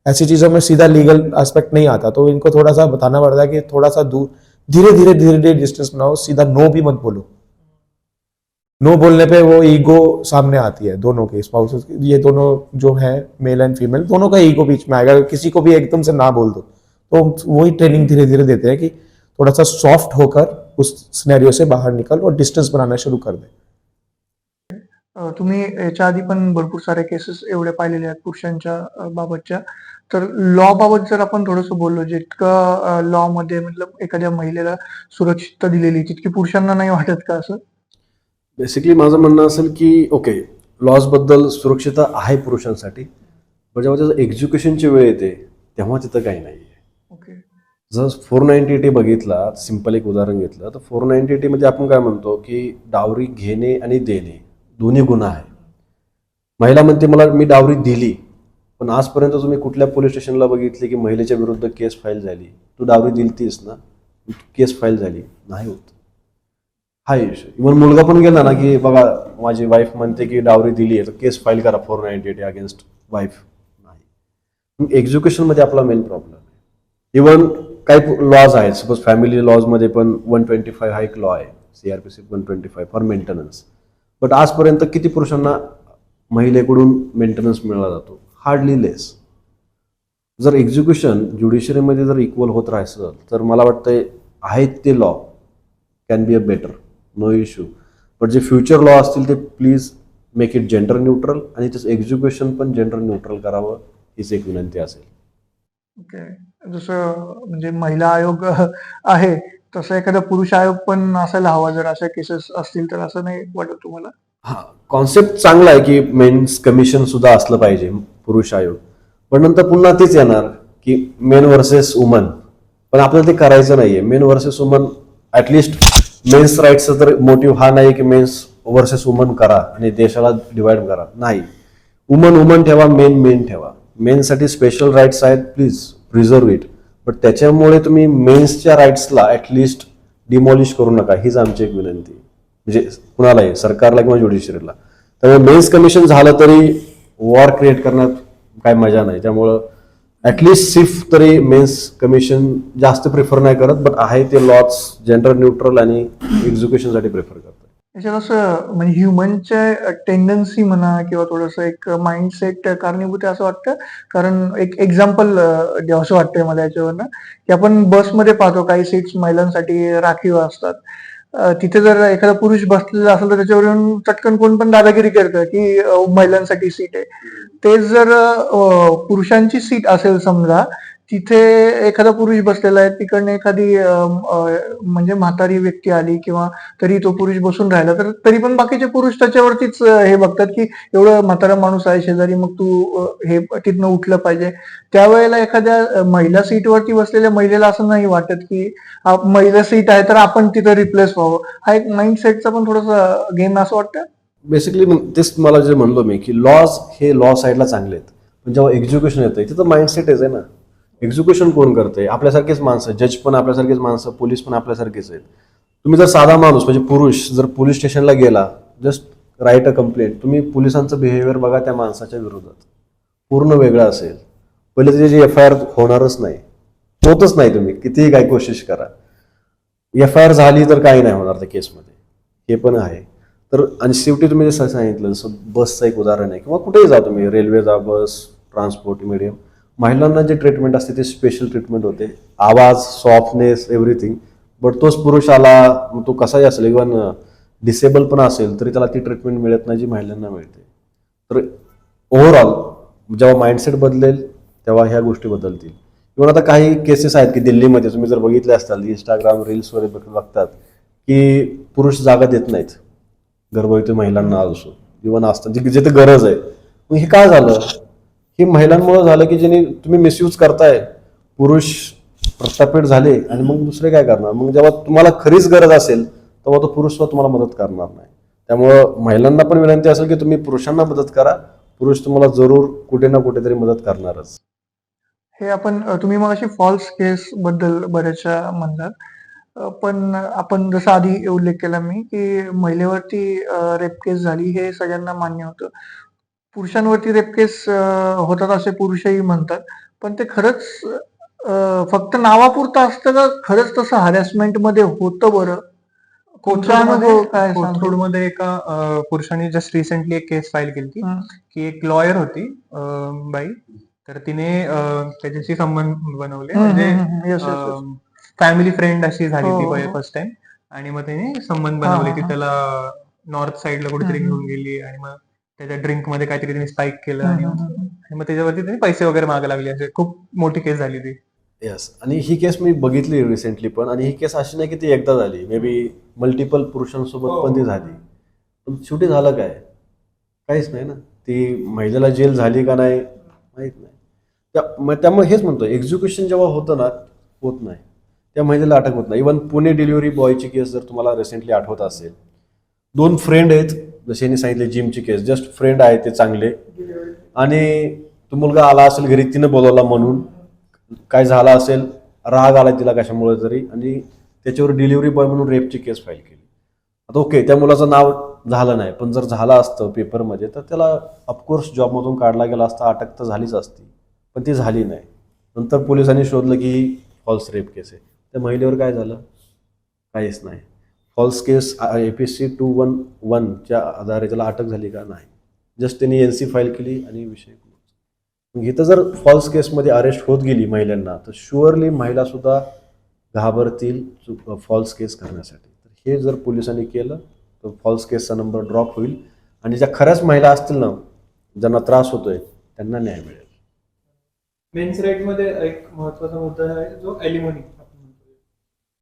ऐसी चीजों में सीधा लीगल एस्पेक्ट नहीं आता, तो इनको थोड़ा सा बताना पड़ता है कि थोड़ा सा दूर धीरे धीरे डिस्टेंस बनाओ, सीधा नो भी मत बोलो। नो बोलने पे वो ईगो सामने आती है दोनों के स्पाउसेस की, ये दोनों जो है मेल एंड फीमेल दोनों का ईगो बीच में आएगा। किसी को भी एकदम से ना बोल दो, तो वही ट्रेनिंग धीरे धीरे देते हैं कि थोड़ा सा सॉफ्ट होकर उस सिनेरियो से बाहर निकल और डिस्टेंस बनाना शुरू कर दे। तुम्ही याच्या आधी पण भरपूर सारे केसेस एवढे पाहिलेले आहेत पुरुषांच्या बाबतच्या. तर लॉ बाबत जर आपण थोडंसं बोललो, जितकं लॉ मध्ये मतलब एखाद्या महिलेला सुरक्षितता दिलेली तितकी पुरुषांना नाही वाटत का असं? बेसिकली माझं म्हणणं असेल की ओके, लॉजबद्दल सुरक्षितता आहे पुरुषांसाठी, पण जेव्हा त्याचं एक्झिक्युशनची वेळ येते तेव्हा तिथं काही नाही आहे. ओके. जर 490 बघितला, सिंपल एक उदाहरण घेतलं तर 490 मध्ये आपण काय म्हणतो की डावरी घेणे आणि देणे दोन्ही गुन्हा आहे. महिला म्हणते मला मी डावरी दिली, पण आजपर्यंत तुम्ही कुठल्या पोलीस स्टेशनला बघितले की महिलेच्या विरुद्ध केस फाईल झाली, तू डावरी दिलतीस ना, केस फाईल झाली नाही होत. हा इश्यू. इव्हन मुलगा पण गेला ना की बघा माझी वाईफ म्हणते की डावरी दिली आहे तर केस फाईल करा 498 अगेन्स्ट वाईफ, नाही. एक्झिक्युशनमध्ये आपला मेन प्रॉब्लेम आहे. इव्हन काही लॉज आहेत, सपोज फॅमिली लॉजमध्ये पण 125 हा एक लॉ आहे, CRPC 125 फॉर मेंटेनन्स. बट आजपर्यंत किती पुरुषांना महिलेकडून मेंटेनन्स मिळाला जातो? Hardly less. जर एक्झिक्युशन ज्युडिशरीमध्ये जर इक्वल होत राहायचं तर मला वाटतंय आहेत ते law can be a better, no issue. But जे फ्युचर लॉ असतील ते please make it gender neutral आणि त्याचं एक्झिक्युशन पण जेंडर न्यूट्रल करावं, हीच एक विनंती असेल. ओके. जसं म्हणजे महिला आयोग आहे, तसं एखादा पुरुष आयोग पण असायला हवा जर अशा केसेस असतील तर, असं नाही वाटत तुम्हाला? हा कॉन्सेप्ट चांगला आहे की मेन्स कमिशन सुद्धा असलं पाहिजे, पुरुष आयोग. पण नंतर पुन्हा तेच येणार की मेन वर्सेस वुमन, पण आपल्याला ते करायचं नाहीये. Men versus woman, at least men's राईट्सचा तर मोटिव्ह हा नाही की मेन्स वर्सेस वुमन करा आणि देशाला डिवाइड करा, नाही. वुमन वुमन ठेवा, मेन मेन ठेवा. मेन्ससाठी स्पेशल राईट्स आहेत, प्लीज प्रिझर्व इट. बट त्याच्यामुळे तुम्ही मेन्सच्या राईट्सला ॲटलिस्ट डिमॉलिश करू नका, हीच आमची एक विनंती. म्हणजे कुणालाही, सरकारला किंवा ज्युडिशरीला. त्यामुळे मेन्स कमिशन झालं तरी वॉर क्रिएट करण्यात काय मजा नाही. त्यामुळं ॲटलिस्ट सिफ तरी मेन्स कमिशन जास्त प्रिफर नाही करत, बट आहे ते लॉज जेंडर न्यूट्रल आणि एक्झिक्युशनसाठी प्रिफर करतात. याच्यात असं म्हणजे ह्युमनच्या टेंडन्सी म्हणा किंवा थोडंसं एक माइंडसेट कारणीभूत आहे असं वाटतं. कारण एक एक्झाम्पल द्यावंसं वाटतंय मला याच्यावरनं, की आपण बसमध्ये पाहतो काही सीट्स महिलांसाठी राखीव असतात. तिथे जर एखादा पुरुष बसलेला असेल तर त्याच्यावर येऊन चटकन कोण पण दादागिरी करतं की महिलांसाठी सीट आहे. तेच जर पुरुषांची सीट असेल समजा, तिथे एखादा पुरुष बसलेला आहे, तिकडनं एखादी म्हणजे म्हातारी व्यक्ती आली किंवा तरी तो पुरुष बसून राहिला, तर तरी पण बाकीचे पुरुष त्याच्यावरतीच हे बघतात की एवढं म्हातारा माणूस आहे शेजारी, मग तू हे तिथनं उठलं पाहिजे. त्यावेळेला एखाद्या महिला सीटवरती बसलेल्या महिलेला असं नाही वाटत की महिला सीट आहे तर आपण तिथं रिप्लेस व्हावं. हा एक माइंडसेटचा पण थोडासा गेम असं वाटतं. बेसिकली तेच मला जे म्हणलो मी की लॉज हे लॉ साईडला चांगले आहेत, पण जेव्हा एक्झिक्युशन येतं तिथं माइंडसेटच आहे ना. एक्झिक्युशन कोण करतंय? आपल्यासारखेच माणसं, जज पण आपल्यासारखेच माणसं, पोलीस पण आपल्यासारखेच आहेत. तुम्ही जर साधा माणूस म्हणजे पुरुष जर पोलीस स्टेशनला गेला, जस्ट राईट अ कंप्लेंट, तुम्ही पोलिसांचं बिहेवियर बघा त्या माणसाच्या विरोधात, पूर्ण वेगळं असेल. पहिले त्याची FIR होणारच नाही, होतच नाही. तुम्ही कितीही काय कोशिश करा, FIR झाली तर काही नाही होणार त्या केसमध्ये, हे पण आहे. तर आणि शेवटी तुम्ही जसं सांगितलं, जसं बसचं एक उदाहरण आहे किंवा कुठेही जा तुम्ही, रेल्वे जा, बस, ट्रान्सपोर्ट मीडियम, महिलांना जे ट्रीटमेंट असते ते स्पेशल ट्रीटमेंट होते, आवाज, सॉफ्टनेस, एव्हरीथिंग. बट तोच पुरुष आला, मग तो कसाही असेल, इव्हन डिसेबल पण असेल तरी त्याला ती ट्रीटमेंट मिळत नाही जी महिलांना मिळते. तर ओव्हरऑल जेव्हा माइंडसेट बदलेल तेव्हा ह्या गोष्टी बदलतील. इव्हन आता काही केसेस आहेत की दिल्लीमध्ये तुम्ही जर बघितले असताल, इंस्टाग्राम रील्सवर बघतात की पुरुष जागा देत नाहीत गर्भवती महिलांना, असो इव्हन असतात जिथे गरज आहे. मग हे काय झालं? हे महिलांमुळे झालं की ज्यांनी तुम्ही मिसयूज करताय, पुरुष प्रस्थापित झाले आणि मग दुसरे काय करणार? मग जेव्हा तुम्हाला खरीच गरज असेल तेव्हा तो पुरुष तुम्हाला मदत करणार नाही. त्यामुळं महिलांना पण विनंती असेल की तुम्ही पुरुषांना मदत करा, पुरुष तुम्हाला जरूर कुठे ना कुठेतरी मदत करणारच. हे आपण तुम्ही मगाशी फॉल्स केस बद्दल बऱ्याचशा म्हणलात. पण आपण जसं आधी उल्लेख केला मी, की महिलेवरती रेप केस झाली हे सगळ्यांना मान्य होतं. पुरुषांवरती रेप केस होतात असे पुरुषही म्हणतात. पण ते खरंच फक्त नावापुरतं असतं का खरंच तसं हॅरेसमेंट मध्ये होतं बरं? तुमचा अनुभव काय सांगतो? कोथरूडमध्ये एका पुरुषाने जस्ट रिसेंटली एक केस फाईल केली हं. की एक लॉयर होती बाई, तर तिने त्याच्याशी संबंध बनवले, म्हणजे Yes, yes, yes. Family friend अशी झाली हो, ती हो. फर्स्ट टाइम, आणि मग तिने संबंध हा, बनवले हा, की हा. त्याला नॉर्थ साइडला कुठेतरी हम्म, घेऊन गेली, आणि मग त्याच्या ड्रिंक मध्ये काहीतरी तिने स्पाइक केलं, हम्म, आणि हम्म, हम्म. आणि मग त्याच्यावरती तिने पैसे वगैरे मागे लागले, असे खूप मोठी केस झाली ती. येस. आणि ही केस मी बघितली रिसेंटली पण, आणि ही केस अशी नाही की ती एकदा झाली, मे बी मल्टिपल पुरुषांसोबत पण ती झाली. पण शेवटी झालं काय? काहीच नाही ना. ती महिलेला जेल झाली का नाही माहीत नाही. त्यामुळे हेच म्हणतो, एक्झिक्युशन जेव्हा होतं ना, होत नाही, त्या महिलेला अटक होत नाही. इव्हन पुणे डिलिव्हरी बॉयची केस जर तुम्हाला रिसेंटली आठवत असेल, 2 फ्रेंड आहेत, जसे यांनी सांगितले जिमची केस, जस्ट फ्रेंड आहेत ते चांगले, आणि तो मुलगा आला असेल घरी, तिनं बोलवला म्हणून, काय झाला असेल, राग आला तिला कशामुळे तरी, आणि त्याच्यावर डिलिव्हरी बॉय म्हणून रेपची केस फाईल केली. आता ओके, त्या मुलाचं नाव झालं नाही, पण जर झालं असतं पेपरमध्ये तर त्याला ऑफकोर्स जॉबमधून काढला गेला असता, अटक तर झालीच असती, पण ती झाली नाही. नंतर पोलिसांनी शोधलं की ही फॉल्स रेप केस आहे. त्या महिलेवर काय झालं? काहीच नाही. फॉल्स केस APC 211च्या आधारे त्याला अटक झाली का? नाही. जस्ट त्यांनी NC फाईल केली आणि विषय क्लोज. मग इथं जर फॉल्स केसमध्ये अरेस्ट होत गेली महिलांना, तर शुअरली महिला सुद्धा घाबरतील फॉल्स केस करण्यासाठी. तर हे जर पोलिसांनी केलं तर फॉल्स केसचा नंबर ड्रॉप होईल, आणि ज्या खऱ्याच महिला असतील ना, ज्यांना त्रास होतोय, त्यांना न्याय मिळेल. मेन्स राईट मध्ये एक महत्वाचा मुद्दा आहे जो ॲलिमोनी आपण म्हणतो.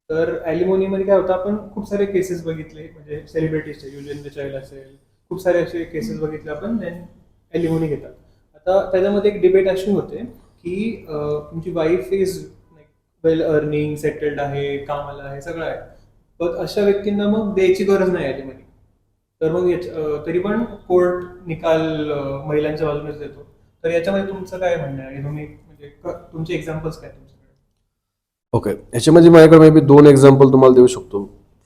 तर ॲलिमोनीमध्ये काय होतं, आपण खूप सारे केसेस बघितले, म्हणजे सेलिब्रिटीजचे, युजेन चाइल्ड असेल, खूप सारे असे केसेस बघितले आपण, ॲलिमोनी घेतात. आता त्याच्यामध्ये एक डिबेट अशी होते की तुमची wife is well earning, settled आहे, कामाला आहे, सगळं आहे, पण अशा व्यक्तींना मग द्यायची गरज नाही ॲलिमनी. तर मग तरी पण कोर्ट निकाल महिलांच्या बाजूनेच देतो. तर याच्यामध्ये तुमचं काय म्हणणं आहे? तुम्ही म्हणजे तुमचे एक्झाम्पल्स काय तुमच्याकडे? ओके, याच्यामध्ये माझ्याकडे मे बी 2 एक्झाम्पल तुम्हाला देऊ शकतो.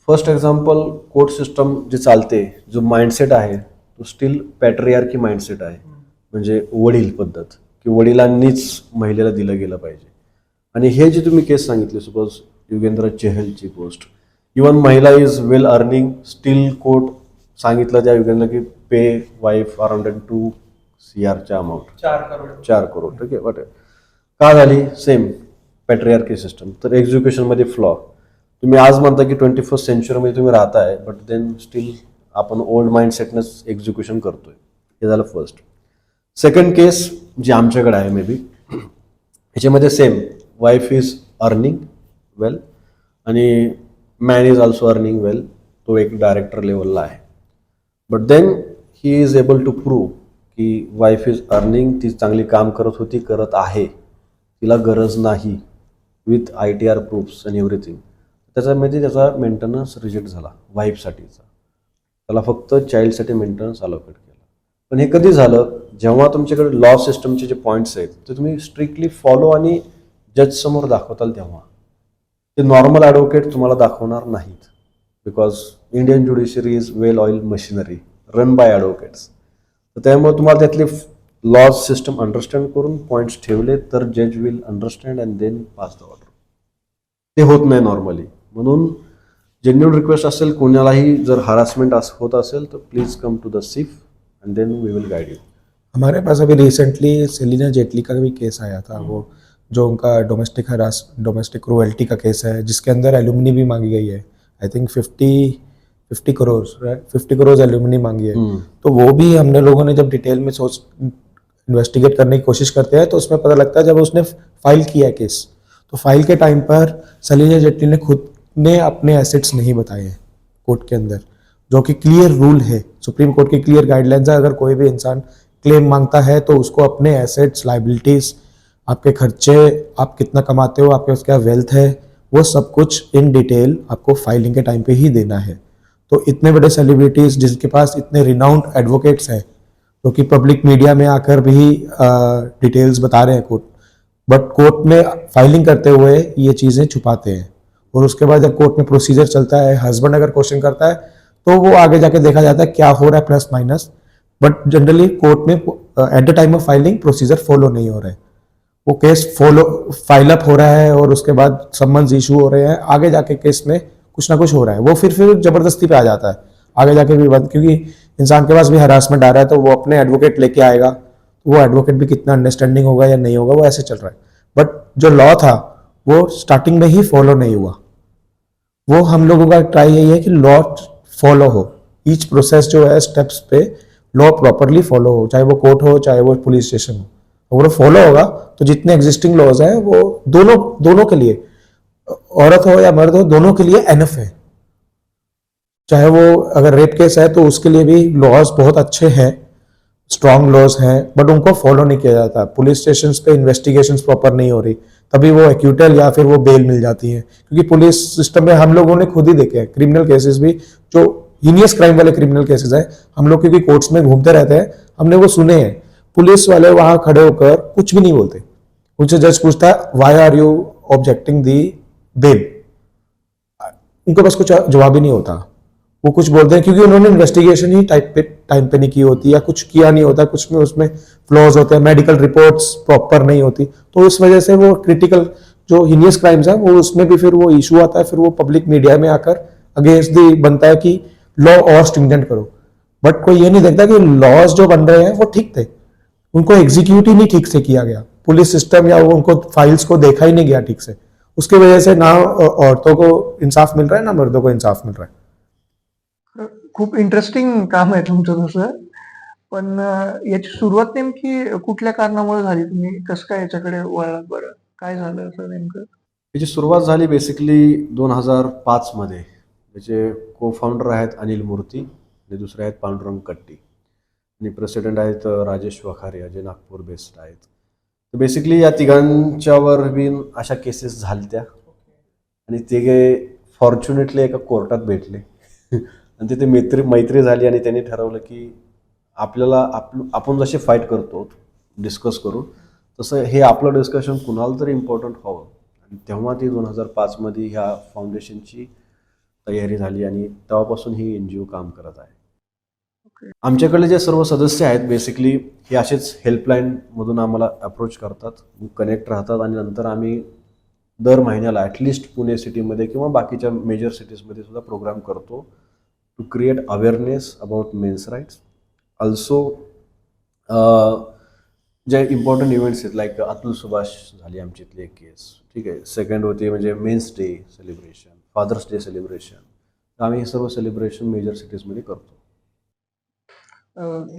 फर्स्ट एक्झाम्पल, कोर्ट सिस्टम जे चालते, जो माइंडसेट आहे तो स्टील पॅट्रियार्की माइंडसेट आहे, म्हणजे वडील पद्धत, की वडिलांनीच महिलेला दिलं गेलं पाहिजे. आणि हे जे तुम्ही केस सांगितले, सपोज युगेंद्र चहलची पोस्ट, इवन महिला is well earning, still court सांगितलं त्या युगेंद्र की पे वाईफ अराउंड 2 CRच्या अमाऊंट, 4 करोड. ठीक आहे, वाट का झाली? Same patriarchy system. तर एक्झिक्युशनमध्ये फ्लॉ. तुम्ही आज म्हणता की 21st सेंचुरीमध्ये तुम्ही राहताय, बट देन स्टील आपण ओल्ड माइंडसेटनंच एक्झिक्युशन करतोय. हे झालं फर्स्ट. सेकंड केस जी आमच्याकडे आहे मे बी, ह्याच्यामध्ये same, wife is earning well आणि man is also earning well. तो एक डायरेक्टर लेवलला आहे, but then he is able to prove की वाईफ इज अर्निंग, ती चांगली काम करत होती, करत आहे, तिला गरज नाही, with ITR proofs and everything. त्याच्यामध्ये त्याचा मेंटेनन्स रिजेक्ट झाला वाईफसाठीचा. त्याला फक्त चाइल्डसाठी मेंटेनन्स अलोकेट केला. पण हे कधी झालं? जेव्हा तुमच्याकडे लॉ सिस्टमचे जे पॉईंट्स आहेत ते तुम्ही स्ट्रिक्टली फॉलो आणि जज समोर दाखवताल, तेव्हा ते नॉर्मल ॲडव्होकेट तुम्हाला दाखवणार नाहीत. Because Indian judiciary is well oil machinery run by advocates. तर त्यामुळे तुम्हाला त्यातले लॉज सिस्टम अंडरस्टँड करून पॉईंट्स ठेवले तर जज will understand and then pass the order. ते होत नाही नॉर्मली. म्हणून जेन्युइन रिक्वेस्ट असेल, कोणालाही जर हरासमेंट होत असेल तर please come to the SIF and then we will guide you. हमारे पास अभी रिसेंटली सेलिना जेटली का भी केस आया था, वो जो उनका डोमेस्टिक क्रूएल्टी का केस है, जिसके अंदर एल्यूमिनी भी मांगी गई है. I think 50 crore, right, 50 crore alumni मांगी है. तो वो भी हमने लोगों ने जब डिटेल में इन्वेस्टिगेट करने की कोशिश करते हैं तो उसमें पता लगता है जब उसने फाइल किया है केस, तो फाइल के टाइम पर सलीना जेटली ने खुद ने अपने एसेट्स नहीं बताए हैं कोर्ट के अंदर, जो कि क्लियर रूल है, सुप्रीम कोर्ट की क्लियर गाइडलाइंस है. अगर कोई भी इंसान क्लेम मांगता है तो उसको अपने एसेट्स, लाइबिलिटीज, आपके खर्चे, आप कितना कमाते हो, आपके पास क्या वेल्थ है, वो सब कुछ इन डिटेल आपको फाइलिंग के टाइम पे ही देना है. तो इतने बड़े सेलिब्रिटीज जिनके पास इतने रिनाउंड एडवोकेट्स हैं, जो कि पब्लिक मीडिया में आकर भी डिटेल्स बता रहे हैं कोर्ट, बट कोर्ट में फाइलिंग करते हुए ये चीज़ें छुपाते हैं. और उसके बाद जब कोर्ट में प्रोसीजर चलता है, हस्बैंड अगर क्वेश्चन करता है तो वो आगे जाके देखा जाता है क्या हो रहा है, plus minus. But generally court में at the time of filing procedure follow नहीं हो रहा है. वो केस फॉलो फाइल अप हो रहा है और उसके बाद समन्स इशू हो रहे हैं, आगे जाके केस में कुछ ना कुछ हो रहा है, वो फिर जबरदस्ती पे आ जाता है आगे जाके भी बंद, क्योंकि इंसान के पास भी हरासमेंट आ रहा है तो वो अपने एडवोकेट लेके आएगा, तो वो एडवोकेट भी कितना अंडरस्टैंडिंग होगा या नहीं होगा, वो ऐसे चल रहा है। बट जो लॉ था वो स्टार्टिंग में ही फॉलो नहीं हुआ। वो हम लोगों का ट्राई यही है कि लॉ फॉलो हो, ईच प्रोसेस जो है स्टेप्स पे लॉ प्रॉपरली फॉलो हो, चाहे वो कोर्ट हो चाहे वो पुलिस स्टेशन हो। अगर वो फॉलो होगा तो जितने एग्जिस्टिंग लॉज हैं वो दोनों दोनों के लिए, औरत हो या मर्द हो, दोनों के लिए एनफ है। चाहे वो अगर रेप केस है तो उसके लिए भी लॉज बहुत अच्छे हैं, स्ट्रॉन्ग लॉज हैं, बट उनको फॉलो नहीं किया जाता। पुलिस स्टेशन पे इन्वेस्टिगेशन प्रॉपर नहीं हो रही, तभी वो एक्यूटल या फिर वो बेल मिल जाती है। क्योंकि पुलिस सिस्टम में हम लोगों ने खुद ही देखे हैं क्रिमिनल केसेस भी, जो हीनियस क्राइम वाले क्रिमिनल केसेस हैं, हम लोग क्योंकि कोर्ट्स में घूमते रहते हैं, हमने वो सुने हैं। पुलिस वाले वहां खड़े होकर कुछ भी नहीं बोलते, उनसे जज पूछता है why are you objecting the bail, उनके पास कुछ जवाब ही नहीं होता। वो कुछ बोलते हैं क्योंकि उन्होंने इन्वेस्टिगेशन ही टाइम पे नहीं की होती, या कुछ किया नहीं होता, कुछ में उसमें फ्लॉज होते हैं, मेडिकल रिपोर्ट्स प्रॉपर नहीं होती, तो इस वजह से वो क्रिटिकल जो हीनियस क्राइम्स है वो उसमें भी फिर वो इशू आता है, फिर वो पब्लिक मीडिया में आकर अगेंस्ट दी बनता है कि लॉ और स्ट्रिंजेंट करो। बट कोई ये नहीं देखता कि लॉज जो बन रहे हैं वो ठीक थे, उनको एग्जीक्यूट ही नहीं ठीक से किया गया, पुलिस सिस्टम या उनको फाइल्स को देखा ही नहीं गया ठीक से, उसकी वजह से ना औरतों को इंसाफ मिल रहा है ना मर्दों को इंसाफ मिल रहा है। खूप इंटरेस्टिंग काम आहे तुमचं तसं. पण याची सुरुवात नेमकी कुठल्या कारणामुळे झाली? तुम्ही कसं काय याच्याकडे वळलात बरं? काय झालं असं नेमकं? याची सुरुवात झाली बेसिकली 2005 मध्ये. त्याचे को फाउंडर आहेत अनिल मूर्ती आणि दुसरे आहेत पांडुरंग कट्टी आणि प्रेसिडेंट आहेत राजेश वखारे, जे नागपूर बेस्ड आहेत. तर बेसिकली या तिघांच्यावर बी अशा केसेस झाल्या आणि ते फॉर्च्युनेटली एका कोर्टात भेटले आणि तिथे मैत्री झाली आणि त्यांनी ठरवलं की आपल्याला आपण जसे फाईट करतो डिस्कस करू, तसं हे आपलं डिस्कशन कुणाला तरी इम्पॉर्टंट व्हावं. आणि तेव्हा ती 2005 मध्ये ह्या फाउंडेशनची तयारी झाली आणि तेव्हापासून ही NGO काम करत आहे. आमच्याकडे जे सर्व सदस्य आहेत बेसिकली हे असेच हेल्पलाईनमधून आम्हाला अप्रोच करतात, कनेक्ट राहतात आणि नंतर आम्ही दर महिन्याला ॲटलिस्ट पुणे सिटीमध्ये किंवा बाकीच्या मेजर सिटीजमध्ये सुद्धा प्रोग्राम करतो to create awareness about men's rights. Also जे इम्पॉर्टंट इव्हेंट्स आहेत लाईक अतुल सुभाष झाली आमची इथली एक केस, ठीक आहे. सेकंड होती म्हणजे men's day celebration, father's day celebration. आम्ही हे सर्व सेलिब्रेशन मेजर सिटीजमध्ये करतो.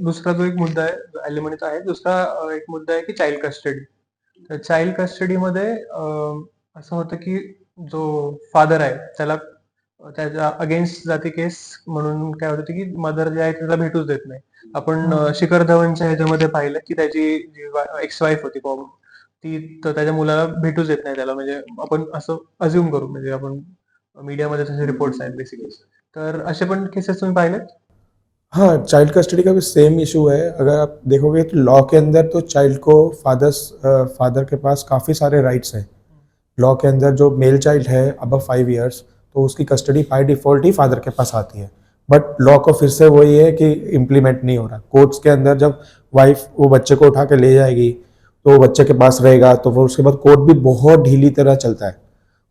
दुसरा जो एक मुद्दा आहे ॲलिमनीचा आहे, दुसरा एक मुद्दा आहे की चाइल्ड कस्टडी. तर चाइल्ड कस्टडीमध्ये असं होतं की जो फादर आहे त्याच्या अगेन्स्ट जाती केस म्हणून काय होतं की मदर जे आहे त्याला भेटूच देत नाही. आपण शिखर धवनच्या ह्याच्यामध्ये पाहिलं की त्याची जी एक्स वाईफ होती ती तर त्याच्या मुलाला भेटूच देत नाही त्याला, म्हणजे आपण असं अज्युम करू, म्हणजे आपण मीडियामध्ये तसे रिपोर्ट्स आहेत बेसिकली. तर असे पण केसेस तुम्ही पाहिलेत? हाँ, चाइल्ड कस्टडी का भी सेम इशू है। अगर आप देखोगे तो लॉ के अंदर तो चाइल्ड को फादर के पास काफ़ी सारे राइट्स हैं। लॉ के अंदर जो मेल चाइल्ड है अबव 5 इयर्स तो उसकी custody by default he father के पास आती है। बट लॉ को फिर से वही है कि इम्प्लीमेंट नहीं हो रहा। कोर्ट्स के अंदर जब वाइफ वो बच्चे को उठा के ले जाएगी तो वो बच्चे के पास रहेगा, तो फिर उसके बाद कोर्ट भी बहुत ढीली तरह चलता है।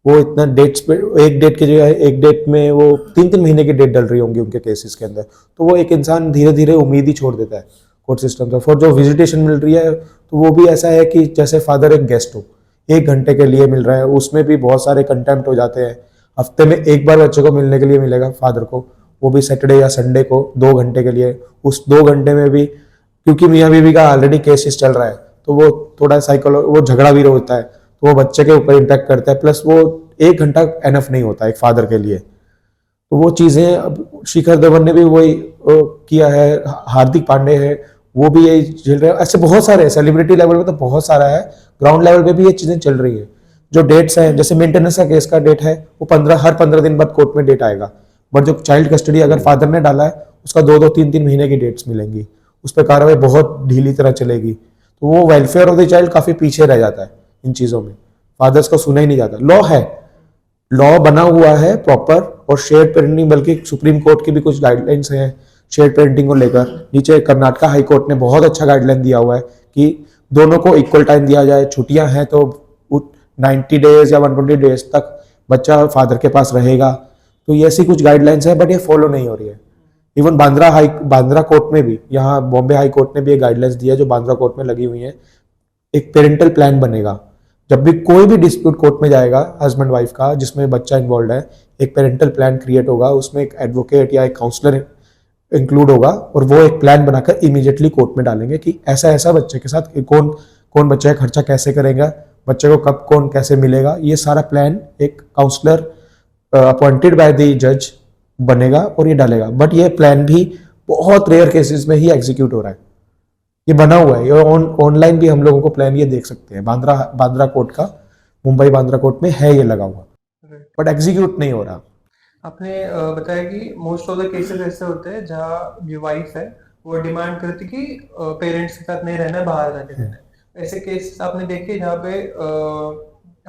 वो इतना डेट्स पे एक डेट की जगह एक डेट में वो 3-3 महीने की डेट डल रही होंगी उनके केसेस के अंदर, तो वो एक इंसान धीरे धीरे उम्मीद ही छोड़ देता है कोर्ट सिस्टम से। फॉर जो विजिटेशन मिल रही है तो वो भी ऐसा है कि जैसे फादर एक गेस्ट हो, 1 घंटे के लिए मिल रहा है, उसमें भी बहुत सारे कंटेम्प्ट हो जाते हैं। हफ्ते में एक बार बच्चे को मिलने के लिए मिलेगा फादर को, वो भी सैटरडे या संडे को 2 घंटे के लिए। उस 2 घंटे में भी क्योंकि मियाँ बीवी का ऑलरेडी केसेस चल रहा है तो वो थोड़ा वो झगड़ा भी होता है, तो वो बच्चे के ऊपर इम्पैक्ट करता है। प्लस वो 1 घंटा एनफ नहीं होता एक फादर के लिए। तो वो चीज़ें अब शिखर धवन ने भी वही किया है, हार्दिक पांडे है वो भी यही झेल रहे हैं। ऐसे बहुत सारे सेलिब्रिटी लेवल पे तो बहुत सारा है, ग्राउंड लेवल पे भी ये चीज़ें चल रही है। जो डेट्स हैं जैसे मेंटेनेंस का केस का डेट है वो हर 15 दिन बाद कोर्ट में डेट आएगा, बट जो चाइल्ड कस्टडी अगर फादर ने डाला है उसका 2-2, 3-3 महीने की डेट्स मिलेंगी, उस पर कार्रवाई बहुत ढीली तरह चलेगी। तो वो वेलफेयर ऑफ द चाइल्ड काफ़ी पीछे रह जाता है इन चीज़ों में, फादर्स को सुना ही नहीं जाता। लॉ है, लॉ बना हुआ है प्रॉपर, और शेयर पेरेंटिंग बल्कि सुप्रीम कोर्ट की भी कुछ गाइडलाइंस हैं शेयर पेरेंटिंग को लेकर। नीचे कर्नाटका हाई कोर्ट ने बहुत अच्छा गाइडलाइन दिया हुआ है कि दोनों को इक्वल टाइम दिया जाए, छुट्टियां हैं तो 90 डेज या 120 डेज तक बच्चा फादर के पास रहेगा। तो ये ऐसी कुछ गाइडलाइंस है, बट ये फॉलो नहीं हो रही है। इवन बांद्रा कोर्ट में भी, यहाँ बॉम्बे हाई कोर्ट ने भी एक गाइडलाइंस दिया है जो बांद्रा कोर्ट में लगी हुई है। एक पेरेंटल प्लान बनेगा, जब भी कोई भी डिस्प्यूट कोर्ट में जाएगा हस्बैंड वाइफ का जिसमें बच्चा इन्वॉल्व है, एक पेरेंटल प्लान क्रिएट होगा, उसमें एक एडवोकेट या एक काउंसलर इंक्लूड होगा और वो एक प्लान बनाकर इमीडिएटली कोर्ट में डालेंगे कि ऐसा ऐसा बच्चे के साथ कौन कौन बच्चे का खर्चा कैसे करेगा, बच्चे को कब कौन कैसे मिलेगा, ये सारा प्लान एक काउंसलर अपॉइंटेड बाय द जज बनेगा और ये डालेगा। बट ये प्लान भी बहुत रेयर केसेस में ही एग्जीक्यूट हो रहा है। ये बना हुआ है, ये ऑनलाइन भी हम लोगों को प्लान ये देख सकते हैं, बांद्रा कोर्ट का, मुंबई बांद्रा कोर्ट में है ये लगा हुआ, बट एग्जीक्यूट नहीं हो रहा। आपने बताया कि मोस्ट ऑफ द केसेस ऐसे होते हैं जहाँ जो वाइफ है वो डिमांड करती कि पेरेंट्स के साथ नहीं रहना है, बाहर जाके रहना है। ऐसे केसेस आपने देखे जहाँ पे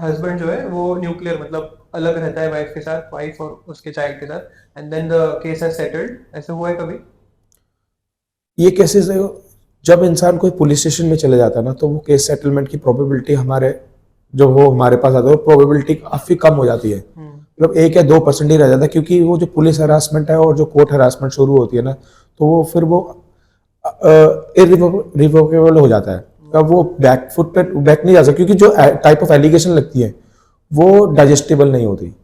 हस्बैंड जो है वो न्यूक्लियर मतलब अलग रहता है वाइफ के साथ, वाइफ और उसके चाइल्ड के साथ, and then the case has settled, ऐसे हुआ है कभी? ये केसेस जब इंसान कोई पुलिस स्टेशन में चले जाता है ना, तो वो केस सेटलमेंट की प्रोबेबिलिटी हमारे पास आता है, प्रोबेबिलिटी काफी कम हो जाती है। मतलब 1 या 2% ही रह जाता है, क्योंकि वो जो पुलिस हरासमेंट है और जो कोर्ट हरासमेंट शुरू होती है ना, तो वो फिर वो इरिवोकेबल हो जाता है। अब वो बैक नहीं जा सकता, क्योंकि जो टाइप ऑफ एलिगेशन लगती है वो डाइजेस्टिबल नहीं होती,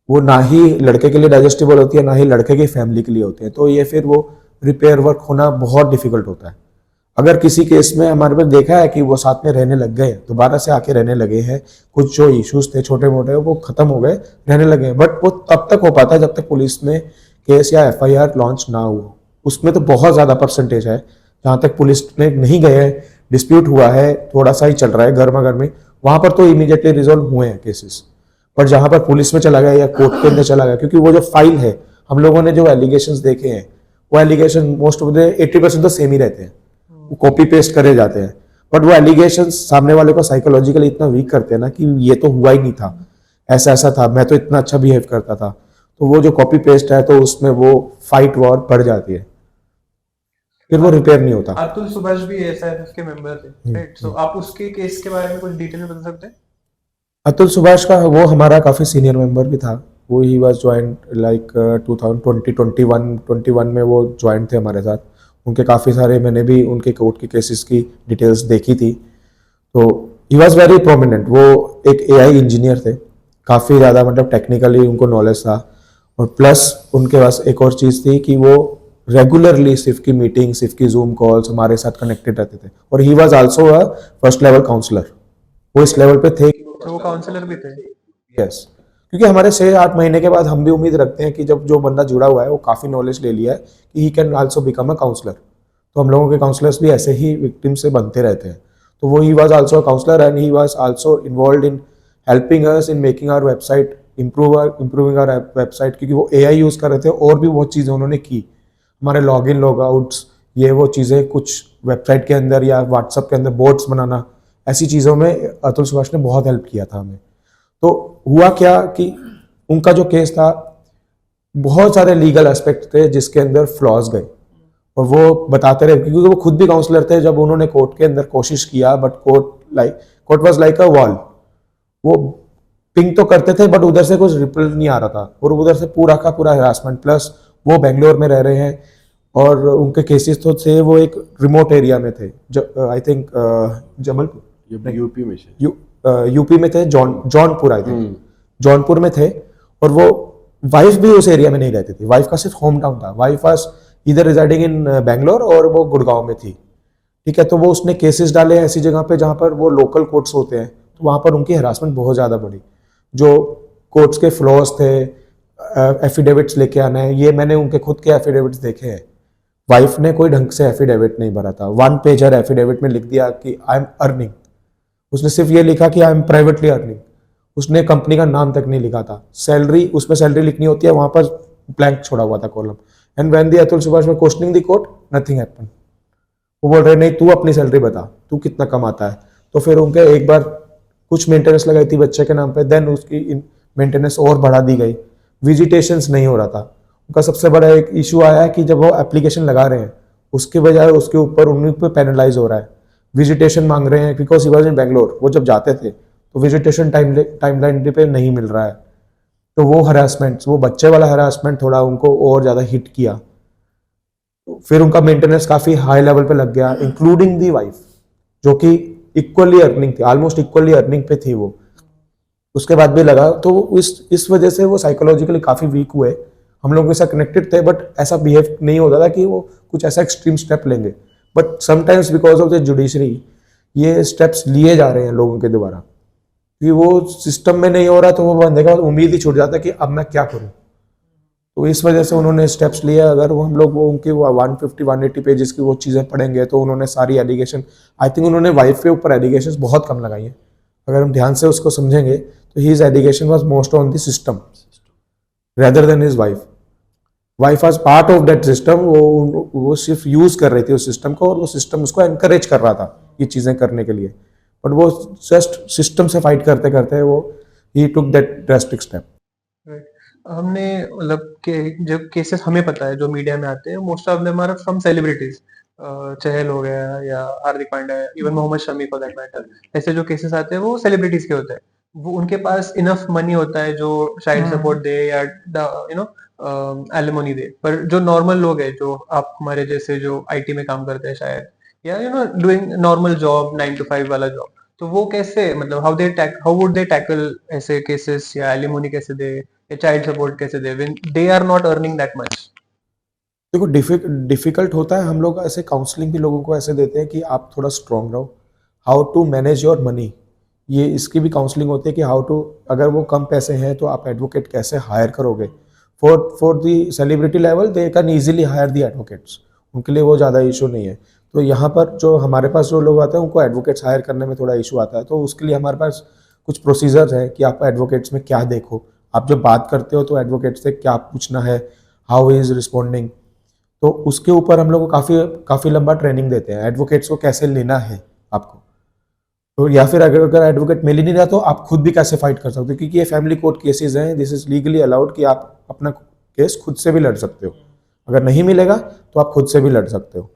वो ना ही लड़के के लिए डाइजेस्टिबल होती है ना ही लड़के की फैमिली के लिए होती है। तो ये फिर वो रिपेयर वर्क होना बहुत डिफिकल्ट होता है। अगर किसी केस में हमारे पास देखा है कि वो साथ में रहने लग गए, दोबारा से आके रहने लगे हैं, कुछ जो इश्यूज थे छोटे मोटे वो खत्म हो गए, रहने लगे, बट वो तब तक हो पाता है जब तक पुलिस में केस या FIR लॉन्च ना हो। उसमें तो बहुत ज्यादा परसेंटेज है, जहां तक पुलिस में नहीं गए, डिस्प्यूट हुआ है, थोड़ा सा ही चल रहा है गर्मा गर्मी, वहां पर तो इमीडिएटली रिजोल्व हुए हैं केसेस। पर जहां पर पुलिस में चला गया या कोर्ट के अंदर चला गया, क्योंकि वो जो फाइल है, हम लोगों ने जो एलिगेशंस देखे हैं, वो एलिगेशन मोस्ट ऑफ द 80% तो सेम ही रहते हैं, वो कॉपी पेस्ट करे जाते हैं, बट वो एलिगेशंस सामने वाले को साइकोलॉजिकली इतना वीक करते हैं ना कि ये तो हुआ ही नहीं था, ऐसा ऐसा था, मैं तो इतना अच्छा बिहेव करता था। तो वो जो कॉपी पेस्ट है, तो उसमें वो फाइट वॉर बढ़ जाती है, फिर वो रिपेयर नहीं होता। अतुल सुभाष भी SIF के मेंबर थे, राइट? सो आप उसके केस के बारे में कुछ डिटेल में बता सकते हैं? अतुल सुभाष का वो हमारा काफी सीनियर मेंबर भी था, वो ही वाज ज्वाइंट लाइक 2021 में वो ज्वाइंट थे हमारे साथ। उनके काफ़ी सारे, मैंने भी उनके कोर्ट के केसेस की डिटेल्स देखी थी। तो ही वॉज वेरी प्रोमिनेंट, वो एक AI इंजीनियर थे, काफ़ी ज़्यादा मतलब टेक्निकली उनको नॉलेज था, और प्लस उनके पास एक और चीज़ थी कि वो रेगुलरली सिर्फ की मीटिंग, सिर्फ की जूम कॉल्स हमारे साथ कनेक्टेड रहते थे। और he was also a first level counsellor, वो इस लेवल पे थे। तो वो काउंसलर भी थे? यस, क्योंकि हमारे 6-8 महीने के बाद हम भी उम्मीद रखते हैं कि जब जो बंदा जुड़ा हुआ है वो काफ़ी नॉलेज ले लिया है कि he can also become a counsellor. तो हम लोगों के काउंसलर्स भी ऐसे ही विक्टिम से बनते रहते हैं। तो वो he was also a counsellor and he was also involved in helping us in making our website improving our website, क्योंकि वो AI यूज़ कर रहे थे और भी बहुत चीज़ें उन्होंने की, हमारे लॉग इन लॉग आउट्स, ये वो चीज़ें, कुछ वेबसाइट के अंदर या व्हाट्सएप के अंदर बोट्स बनाना, ऐसी चीज़ों में अतुल सुभाष ने बहुत हेल्प किया था हमें। तो हुआ क्या कि उनका जो केस था, बहुत सारे लीगल एस्पेक्ट थे जिसके अंदर फ्लॉज गए, और वो बताते रहे, क्योंकि वो खुद भी काउंसलर थे। जब उन्होंने कोर्ट के अंदर कोशिश किया, but court was like a wall, वो पिंग तो करते थे बट उधर से कुछ रिप्लाई नहीं आ रहा था, और उधर से पूरा का पूरा हरासमेंट, प्लस वो बेंगलोर में रह रहे हैं और उनके केसेस तो थे, वो एक रिमोट एरिया में थे, आई थिंक जबलपुर, यूपी में यूपी में थे, जौनपुर, आई थिंक जौनपुर में थे। और वो वाइफ भी उस एरिया में नहीं रहती थी, वाइफ का सिर्फ होम टाउन था, वाइफ वाज इधर रिजाइडिंग इन बेंगलोर और वो गुड़गांव में थी, ठीक है। तो वो उसने केसेस डाले ऐसी जगह पे जहाँ पर वो लोकल कोर्ट्स होते हैं, तो वहाँ पर उनकी हरासमेंट बहुत ज़्यादा बढ़ी। जो कोर्ट्स के फ्लॉज थे, एफिडेविट्स लेके आना है, ये मैंने उनके खुद के एफिडेविट्स देखे हैं। वाइफ ने कोई ढंग से एफिडेविट नहीं भरा था, 1 पेजर एफिडेविट में लिख दिया कि आई एम अर्निंग, उसने सिर्फ ये लिखा कि आई एम प्राइवेटली अर्निंग, उसने कंपनी का नाम तक नहीं लिखा था। सैलरी, उसमें सैलरी लिखनी होती है, वहां पर ब्लैंक छोड़ा हुआ था column. And when the Atul Subhash were questioning the court, nothing happened. वो बोल रहे नहीं, तू अपनी सैलरी बता, तू कितना कमाता है। तो फिर उनके एक बार कुछ मेंटेनेंस लगाई थी बच्चे के नाम पे, देन उसकी मेंटेनेंस और बढ़ा दी गई, विजिटेशंस नहीं हो रहा था। उनका सबसे बड़ा एक इशू आया है कि जब वो एप्लीकेशन लगा रहे हैं, उसके बजाय उसके ऊपर उन्हीं पे पेनलाइज हो रहा है, विजिटेशन मांग रहे हैं, because he was in Bangalore, वो जब जाते थे तो विजिटेशन टाइमलाइन पे नहीं मिल रहा है, तो वो हरासमेंट, वो बच्चे वाला हरासमेंट थोड़ा उनको और ज़्यादा हिट किया। फिर उनका मेंटेनेंस काफ़ी हाई लेवल पे लग गया, इंक्लूडिंग दी वाइफ, जो कि इक्वली अर्निंग थी, ऑलमोस्ट इक्वली अर्निंग पे थी वो, उसके बाद भी लगा। तो इस वजह से वो साइकोलॉजिकली काफ़ी वीक हुए। हम लोगों के साथ कनेक्टेड थे, बट ऐसा बिहेव नहीं होता था कि वो कुछ ऐसा एक्सट्रीम स्टेप लेंगे, but sometimes because of the judiciary ये स्टेप्स लिए जा रहे हैं लोगों के द्वारा, कि वो सिस्टम में नहीं हो रहा, तो वो बंदे का उम्मीद ही छूट जाता है कि अब मैं क्या करूं। तो इस वजह से उन्होंने स्टेप्स लिए। अगर वो हम लोग वो उनकी 150-180 पेजेस की वो चीज़ें पढ़ेंगे तो उन्होंने सारी एलिगेशन, आई थिंक उन्होंने वाइफ के ऊपर एलिगेशन बहुत कम लगाई हैं। अगर हम ध्यान से उसको समझेंगे तो his allegation was most on the system rather than his wife. Wife was part of that system, वो सिर्फ यूज कर रही थी उस सिस्टम को, और वो सिस्टम उसको एनकरेज कर रहा था ये चीज़ें करने के लिए, बट वो जस्ट सिस्टम से फाइट करते करते वो ही टुक दैट ड्रास्टिक स्टेप। हमने मतलब के जो केसेस हमें पता है जो मीडिया में आते हैं, most of them are from celebrities, Chahal हो गया या Hardik Pandya, even Mohammed Shami for that matter. ऐसे जो केसेस आते हैं वो सेलिब्रिटीज के होते हैं, वो उनके पास इनफ मनी होता है जो चाइल्ड सपोर्ट दे या एलिमोनी दे। पर जो नॉर्मल लोग हैं, जो आप हमारे जैसे जो आईटी में काम करते हैं शायद, या डूइंग नॉर्मल जॉब 9 to 5 वाला जॉब, तो वो कैसे, मतलब हाउ वुड दे टैकल ऐसे केसेस, या एलिमोनी कैसे दे, या चाइल्ड सपोर्ट कैसे दे when they are not earning that much? देखो डिफिकल्ट होता है। हम लोग ऐसे काउंसलिंग भी लोगों को ऐसे देते हैं कि आप थोड़ा स्ट्रांग रहो, how to manage your money, ये इसकी भी काउंसलिंग होती है कि हाउ टू, अगर वो कम पैसे हैं तो आप एडवोकेट कैसे हायर करोगे। For the celebrity level they can easily hire the advocates, उनके लिए वो ज़्यादा इशू नहीं है। तो यहाँ पर जो हमारे पास जो लोग आते हैं उनको एडवोकेट्स हायर करने में थोड़ा इशू आता है, तो उसके लिए हमारे पास कुछ प्रोसीजर्स हैं कि आप एडवोकेट्स में क्या देखो। आप जब बात करते हो तो एडवोकेट से क्या पूछना है, हाउ ही इज़ रिस्पॉन्डिंग, तो उसके ऊपर हम लोग को काफ़ी लंबा ट्रेनिंग देते हैं, एडवोकेट्स को कैसे लेना है आपको। तो या फिर अगर एडवोकेट मिल ही नहीं रहा तो आप खुद भी कैसे फाइट कर सकते हो, क्योंकि ये फैमिली कोर्ट केसेस हैं, दिस इज लीगली अलाउड कि आप अपना केस खुद से भी लड़ सकते हो। अगर नहीं मिलेगा तो आप खुद से भी लड़ सकते हो।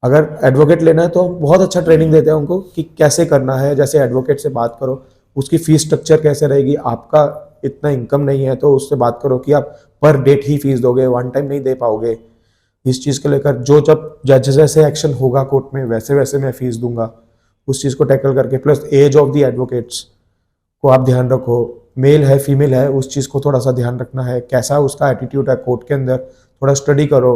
अगर एडवोकेट लेना है तो हम बहुत अच्छा ट्रेनिंग देते हैं उनको कि कैसे करना है। जैसे एडवोकेट से बात करो, उसकी फीस स्ट्रक्चर कैसे रहेगी, आपका इतना इनकम नहीं है तो उससे बात करो कि आप पर डेट ही फीस दोगे, वन टाइम नहीं दे पाओगे। इस चीज़ को लेकर जो जब जज जैसे एक्शन होगा कोर्ट में वैसे वैसे मैं फीस दूंगा, उस चीज़ को टैकल करके। Plus age of the advocates को आप ध्यान रखो, मेल है फीमेल है उस चीज़ को थोड़ा सा ध्यान रखना है, कैसा उसका एटीट्यूड है कोर्ट के अंदर, थोड़ा स्टडी करो।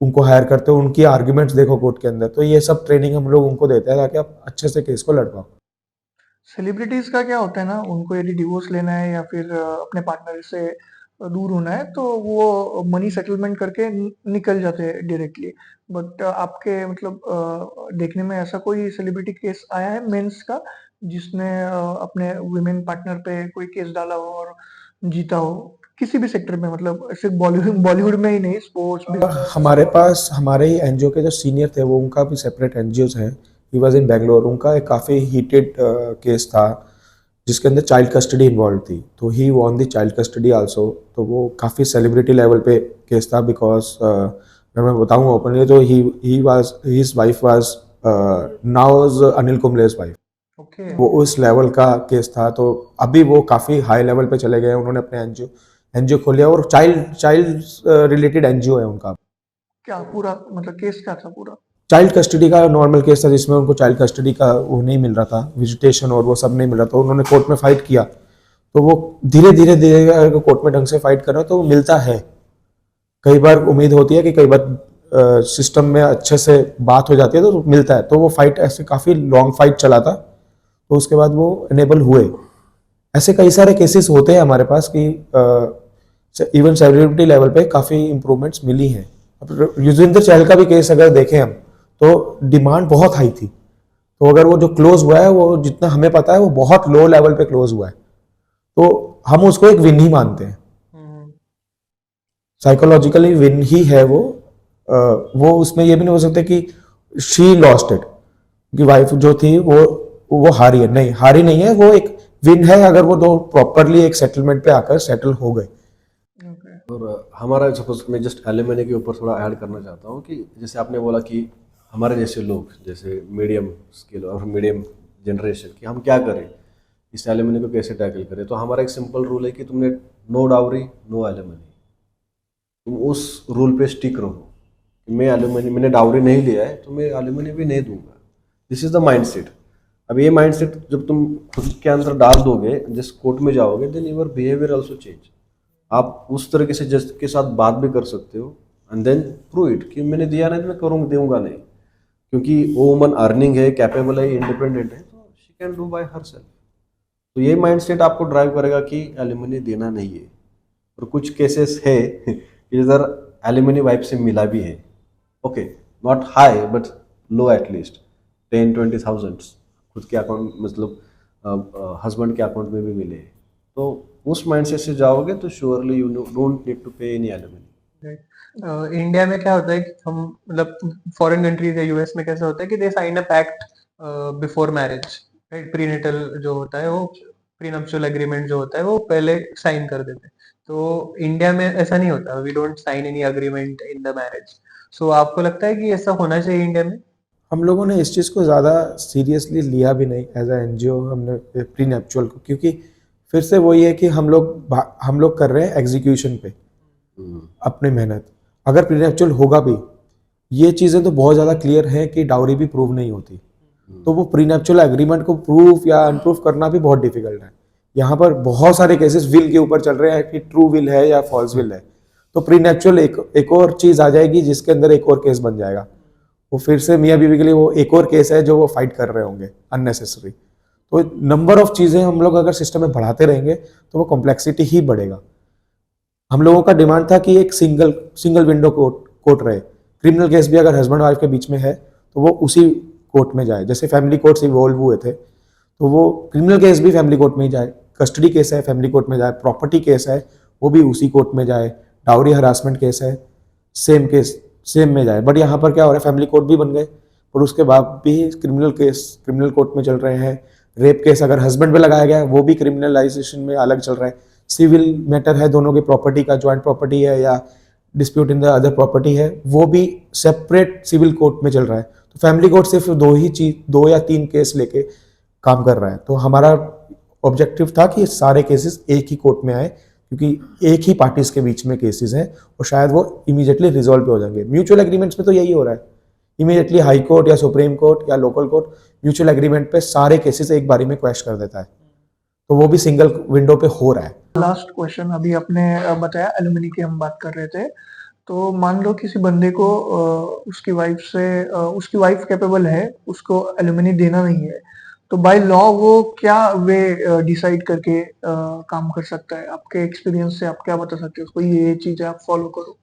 उनको हायर करते हो, उनकी आर्ग्यूमेंट्स देखो कोर्ट के अंदर। तो ये सब ट्रेनिंग हम लोग उनको देते हैं ताकि आप अच्छे से केस को लड़ पाओ। सेलिब्रिटीज का क्या होता है ना, उनको यदि डिवोर्स लेना है या फिर अपने पार्टनर से दूर होना है तो वो मनी सेटलमेंट करके निकल जाते हैं डायरेक्टली। बट आपके मतलब देखने में ऐसा कोई सेलिब्रिटी केस आया है मेंस का जिसने अपने वुमेन पार्टनर पे कोई केस डाला हो और जीता हो, किसी भी सेक्टर में, मतलब सिर्फ बॉलीवुड बॉलीवुड में ही नहीं, स्पोर्ट्स बिजनेस। हमारे पास हमारे ही एनजीओ के जो सीनियर थे वो, उनका भी सेपरेट एनजीओज हैं, ही वाज इन बैंगलोर। उनका एक काफ़ी हीटेड केस था जिसके अंदर चाइल्ड कस्टडी इन्वॉल्व थी, तो he won the child custody also. तो वो काफ़ी सेलिब्रिटी लेवल पे केस था, बिकॉज अगर मैं बताऊँ ओपनली तो he was, his wife was now Anil Kumble's wife. Okay. वो उस लेवल का केस था। तो अभी वो काफ़ी हाई लेवल पे चले गए, उन्होंने अपने एनजीओ खोलिया और चाइल्ड रिलेटेड एनजीओ है उनका। क्या पूरा मतलब केस क्या था पूरा? चाइल्ड कस्टडी का नॉर्मल केस था जिसमें उनको चाइल्ड कस्टडी का वो नहीं मिल रहा था, विजिटेशन और वो सब नहीं मिल रहा था। उन्होंने कोर्ट में फाइट किया, तो वो धीरे धीरे धीरे अगर कोर्ट में ढंग से फाइट कर रहे हो तो वो मिलता है। कई बार उम्मीद होती है कि कई बार सिस्टम में अच्छे से बात हो जाती है तो मिलता है। तो वो फाइट ऐसे काफ़ी लॉन्ग फाइट चला था, तो उसके बाद वो इनेबल हुए। ऐसे कई सारे केसेस होते हैं हमारे पास कि इवन सेलिब्रिटी लेवल पे काफ़ी इंप्रूवमेंट्स मिली हैं। अब युजवेंद्र चहल का भी केस अगर देखें हम तो डिमांड बहुत हाई थी, तो अगर वो जो क्लोज हुआ है वो जितना हमें पता है वो बहुत लो लेवल पे क्लोज हुआ है, तो हम उसको एक विन ही मानते हैं। साइकोलॉजिकली विन ही है वो उसमें ये भी नहीं हो सकता कि शी लॉस्ट इट, कि वाइफ जो थी वो हारी है, नहीं हारी नहीं है, वो एक विन है अगर वो दो प्रॉपरली एक सेटलमेंट पे आकर सेटल हो गए। और हमारा सपोज मैं जस्ट एलिमनी के ऊपर थोड़ा ऐड करना चाहता हूँ कि जैसे आपने बोला कि हमारे जैसे लोग, जैसे मीडियम स्किल और मीडियम जनरेशन, कि हम क्या करें, इस एलिमनी को कैसे टैकल करें, तो हमारा एक सिंपल रूल है कि तुमने नो डाउरी नो एलिमनी, तुम उस रूल पे स्टिक रहो। मैं एलिमनी, मैंने डाउरी नहीं लिया है तो मैं एलिमनी भी नहीं दूंगा। This is the mindset. अब ये माइंडसेट जब तुम खुद के अंदर डाल दोगे, जिस कोर्ट में जाओगे, then your behaviour also change. आप उस तरीके से जज के साथ बात भी कर सकते हो एंड देन प्रूव इट कि मैंने दिया नहीं तो मैं करूँगा, दूंगा नहीं, क्योंकि वो वुमन अर्निंग है, कैपेबल है, इंडिपेंडेंट है, तो she can do by her self. तो ये माइंडसेट आपको ड्राइव करेगा कि एलिमनी देना नहीं है। और कुछ केसेस है कि इधर एलिमनी वाइफ से मिला भी है, okay, not high but low, at least 10-20,000 खुद के अकाउंट, मतलब हस्बैंड के अकाउंट में भी मिले। तो उस माइंडसेट से जाओगे तो surely you don't need to pay any alimony. India में क्या होता है कि हम, मतलब फॉरेन कंट्रीज या यूएस में कैसा होता है कि they sign a pact before marriage, right? Prenatal जो होता है वो, प्रीनप्शुअल एग्रीमेंट जो होता है वो पहले साइन कर देते हैं। तो इंडिया में ऐसा नहीं होता, we don't sign any agreement in the marriage. So आपको लगता है कि ऐसा होना चाहिए इंडिया में? हम लोगों ने इस चीज़ को ज़्यादा सीरियसली लिया भी नहीं एज अ एनजीओ हमने प्री नेप्चुअल को, क्योंकि फिर से वही है कि हम लोग कर रहे हैं एग्जीक्यूशन पे अपनी मेहनत। अगर प्री नेप्चुअल होगा भी, ये चीज़ें तो बहुत ज़्यादा क्लियर है कि डाउरी भी प्रूव नहीं होती, तो वो प्री नेप्चुअल एग्रीमेंट को प्रूफ या अनप्रूफ करना भी बहुत डिफिकल्ट है। यहाँ पर बहुत सारे केसेस विल के ऊपर चल रहे हैं कि ट्रू विल है या फॉल्स विल है, तो प्री नेप्चुअल एक और चीज़ आ जाएगी जिसके अंदर एक और केस बन जाएगा। वो फिर से मियाँ बीवी के लिए वो एक और केस है जो वो फाइट कर रहे होंगे अननेसेसरी। तो नंबर ऑफ चीज़ें हम लोग अगर सिस्टम में बढ़ाते रहेंगे तो वो कॉम्प्लेक्सिटी ही बढ़ेगा। हम लोगों का डिमांड था कि एक सिंगल विंडो कोर्ट रहे। क्रिमिनल केस भी अगर हस्बैंड वाइफ के बीच में है तो वो उसी कोर्ट में जाए। जैसे फैमिली कोर्ट्स इवॉल्व हुए थे तो वो क्रिमिनल केस भी फैमिली कोर्ट में ही जाए, कस्टडी केस है फैमिली कोर्ट में जाए, प्रॉपर्टी केस है वो भी उसी कोर्ट में जाए, डाउरी हरासमेंट केस है सेम केस सेम में जाए। बट यहाँ पर क्या हो रहा है, फैमिली कोर्ट भी बन गए और उसके बाद भी क्रिमिनल केस क्रिमिनल कोर्ट में चल रहे हैं। रेप केस अगर हस्बैंड पे लगाया गया है वो भी क्रिमिनलाइजेशन में अलग चल रहा है। सिविल मैटर है दोनों की प्रॉपर्टी का, ज्वाइंट प्रॉपर्टी है या dispute in the other property है, वो भी सेपरेट सिविल कोर्ट में चल रहा है। तो फैमिली कोर्ट सिर्फ दो या तीन केस लेके काम कर रहा है। तो हमारा ऑब्जेक्टिव था कि सारे केसेस एक ही कोर्ट में आए, क्योंकि एक ही पार्टीज के बीच में केसेस हैं और शायद वो इमीडिएटली रिजॉल्व हो जाएंगे। म्यूचुअल एग्रीमेंट्स में तो यही हो रहा है, इमीडिएटली हाई कोर्ट या सुप्रीम कोर्ट या लोकल कोर्ट म्यूचुअल एग्रीमेंट पे सारे केसेस एक बारी में क्वैश कर देता है, तो वो भी सिंगल विंडो पे हो रहा है। लास्ट क्वेश्चन, अभी आपने बताया एलुमनी की हम बात कर रहे थे, तो मान लो किसी बंदे को उसकी वाइफ कैपेबल है, उसको एलुमनी देना नहीं है, तो बाय लॉ वो क्या वे डिसाइड करके काम कर सकता है? आपके एक्सपीरियंस से आप क्या बता सकते हो उसको, ये चीजें आप फॉलो करो?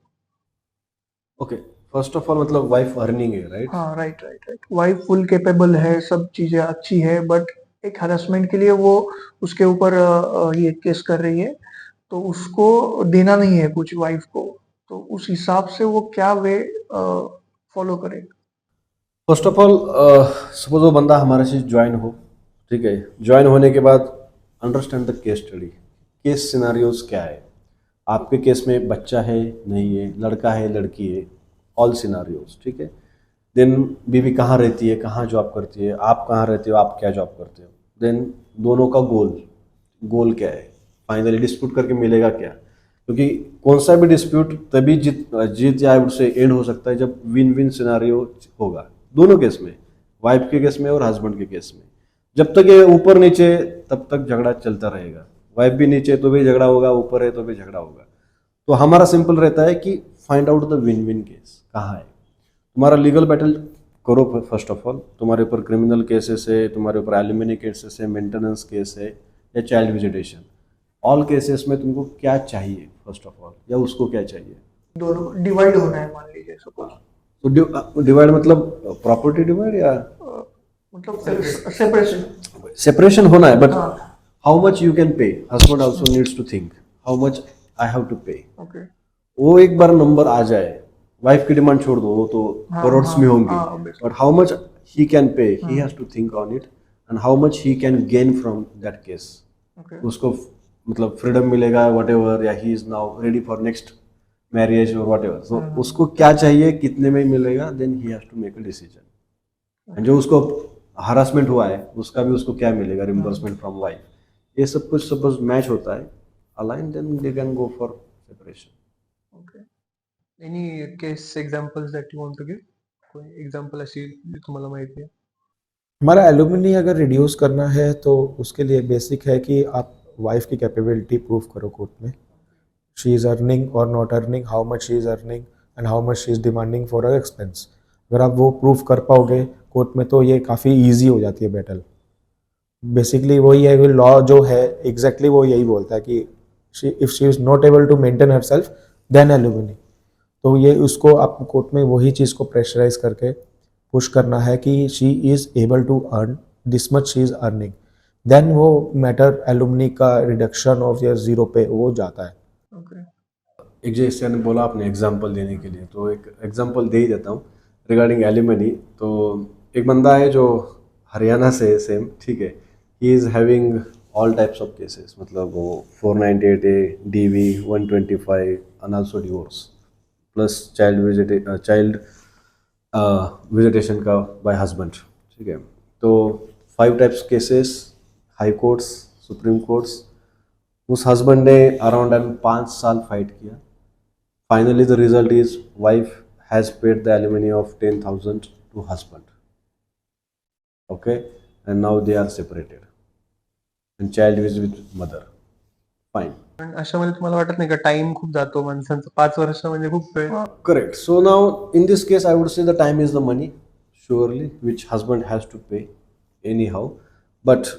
ओके, फर्स्ट ऑफ ऑल मतलब वाइफ अर्निंग है, राइट? हाँ, राइट। वाइफ फुल कैपेबल है, सब चीजें अच्छी है, बट एक हरासमेंट के लिए वो उसके ऊपर ये केस कर रही है, तो उसको देना नहीं है कुछ वाइफ को, तो उस हिसाब से वो क्या वे फॉलो करे? फर्स्ट ऑफ ऑल सपोज वो बंदा हमारे से ज्वाइन हो, ठीक है, ज्वाइन होने के बाद understand the case study, case scenarios क्या है, आपके केस में बच्चा है नहीं है, लड़का है लड़की है, ऑल सिनारियोज, ठीक है। देन बीवी कहाँ रहती है, कहाँ जॉब करती है, आप कहाँ रहते हो, आप क्या जॉब करते हो, देन दोनों का गोल क्या है, फाइनली डिस्प्यूट करके मिलेगा क्या, क्योंकि कौन सा भी डिस्प्यूट तभी जीत या उससे एंड हो सकता है जब विन विन सिनारियो होगा दोनों केस में, वाइफ के केस में और हस्बैंड के केस में। जब तक ये ऊपर नीचे तब तक झगड़ा चलता रहेगा, वाइफ भी नीचे तो भी झगड़ा होगा, ऊपर है तो भी झगड़ा होगा। तो हमारा सिंपल रहता है कि find out the win win case कहाँ है। तुम्हारा लीगल बैटल करो फर्स्ट ऑफ ऑल, तुम्हारे ऊपर क्रिमिनल केसेस है, तुम्हारे ऊपर एलिमनी केसेस है, मेंटेनेंस केस है या चाइल्ड विजिटेशन, ऑल केसेस में तुमको क्या चाहिए फर्स्ट ऑफ ऑल, या उसको क्या चाहिए, दोनों डिवाइड होना है मान लीजिए सपोज। तो डिवाइड मतलब प्रॉपर्टी डिवाइड या मतलब सेपरेशन सेपरेशन होना है, बट हाँ। How much you can pay, husband also needs to think how much I have to pay. Okay, वो एक बार नंबर आ जाए, वाइफ की डिमांड छोड़ दो, वो तो करोड्स में होंगी, but how much he can pay, he has to think on it and how much he can gain from that case. Okay, उसको मतलब फ्रीडम मिलेगा वट एवर, या he is now ready for next marriage और whatever, तो उसको क्या चाहिए, कितने में मिलेगा, then he has to make a decision. And जो उसको हरासमेंट हुआ है उसका भी उसको क्या मिलेगा, रिम्बर्समेंट फ्रॉम वाइफ, ये सब कुछ सपोज मैच होता है align, then they can go for separation. Any case examples that you want to give? कोई एग्जांपल अशी जी तुम्हाला माहिती आहे? हमारा एलुमनी अगर रिड्यूस करना है तो उसके लिए बेसिक है कि आप वाइफ की कैपेबिलिटी प्रूव करो कोर्ट में, शी इज़ अर्निंग और not earning, how much she is earning and how much she is demanding for her expense. अगर आप वो प्रूव कर पाओगे कोर्ट में तो ये काफ़ी ईजी हो जाती है बैटल। बेसिकली वही है, लॉ जो है एग्जैक्टली वो यही बोलता है कि if she is not able to maintain herself then alimony. तो ये उसको आप कोर्ट में वही चीज़ को प्रेशराइज करके पुश करना है कि she is able to earn this much she is earning, then वो मैटर एलुमनी का रिडक्शन ऑफ या जीरो पे वो जाता है। ओके. एक जैसे ने बोला आपने एग्जांपल देने के लिए, तो एक एग्जांपल दे ही देता हूँ रिगार्डिंग एलिमनी। तो एक बंदा है जो हरियाणा से सेम, ठीक है, he is having all types of cases, मतलब वो 498A, DV 125 and also divorce plus child visitation का बाय हस्बैंड, ठीक है। तो 5 types cases, high courts, supreme courts, उस हस्बैंड ने अराउंड 5 साल फाइट किया। Finally the result is wife has paid the alimony of 10,000 to husband, okay, and now they are separated and child is with mother, fine. पण अशामध्ये तुम्हाला वाटत नाही का टाइम खूप जातो माणसांचा? 5 वर्ष म्हणजे खूप वेळ. Correct. So now in this case, I would say the time is the money, surely, which husband has to pay anyhow. But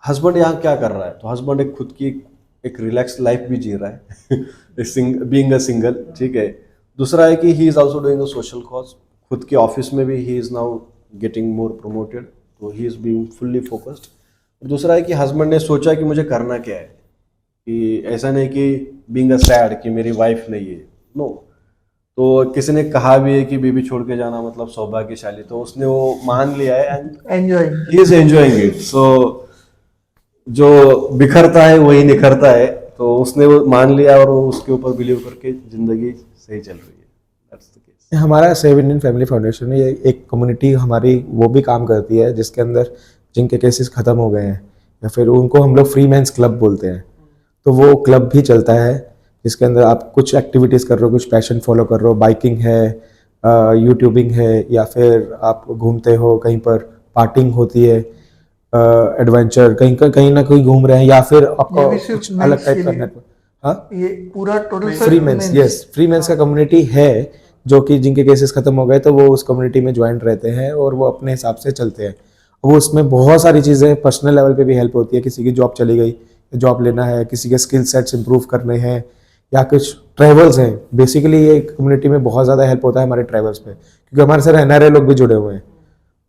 husband यहाँ क्या कर रहा है? तो husband एक खुद की एक रिलैक्स लाइफ भी जी रहा है, बीइंग अ सिंगल, ठीक है। दूसरा है कि he is also doing a social cause, खुद के ऑफिस में भी he is now getting more promoted, तो he is being fully focused. दूसरा है कि हस्बैंड ने सोचा कि मुझे करना क्या है, कि ऐसा नहीं कि बीइंग अ सैड कि मेरी वाइफ नहीं है, नो। तो किसी ने कहा भी है कि बीबी छोड़ के जाना मतलब सौभाग्यशाली, तो उसने वो मान लिया है and enjoy. He is enjoying it. So जो बिखरता है वही निखरता है, तो उसने वो मान लिया और वो उसके ऊपर बिलीव करके जिंदगी सही चल रही है। That's the case. हमारा सेव इंडियन फैमिली फाउंडेशन ये एक कम्युनिटी हमारी वो भी काम करती है जिसके अंदर जिनके केसेस ख़त्म हो गए हैं या फिर उनको हम लोग फ्री मैंस क्लब बोलते हैं, तो वो क्लब भी चलता है जिसके अंदर आप कुछ एक्टिविटीज़ कर रहे हो, कुछ पैशन फॉलो कर रहे हो, बाइकिंग है, यूट्यूबिंग है, या फिर आप घूमते हो कहीं पर, पार्टिंग होती है, एडवेंचर कहीं ना कहीं घूम रहे हैं, या फिर आपको ये भी सिर्फ कुछ अलग men's टाइप के का लिए। नेटवर्क। हाँ, ये पूरा total free men's, yes, free men's का कम्युनिटी है जो कि जिनके केसेस खत्म हो गए तो वो उस कम्युनिटी में ज्वाइन रहते हैं और वो अपने हिसाब से चलते हैं। वो उसमें बहुत सारी चीज़ें पर्सनल लेवल पे भी हेल्प होती है, किसी की जॉब चली गई, जॉब लेना है, किसी के स्किल सेट्स इंप्रूव करने हैं, या कुछ ट्रैवल्स हैं। बेसिकली ये कम्युनिटी में बहुत ज़्यादा हेल्प होता है हमारे ट्रैवल्स पे, क्योंकि हमारे साथ NRI लोग भी जुड़े हुए हैं।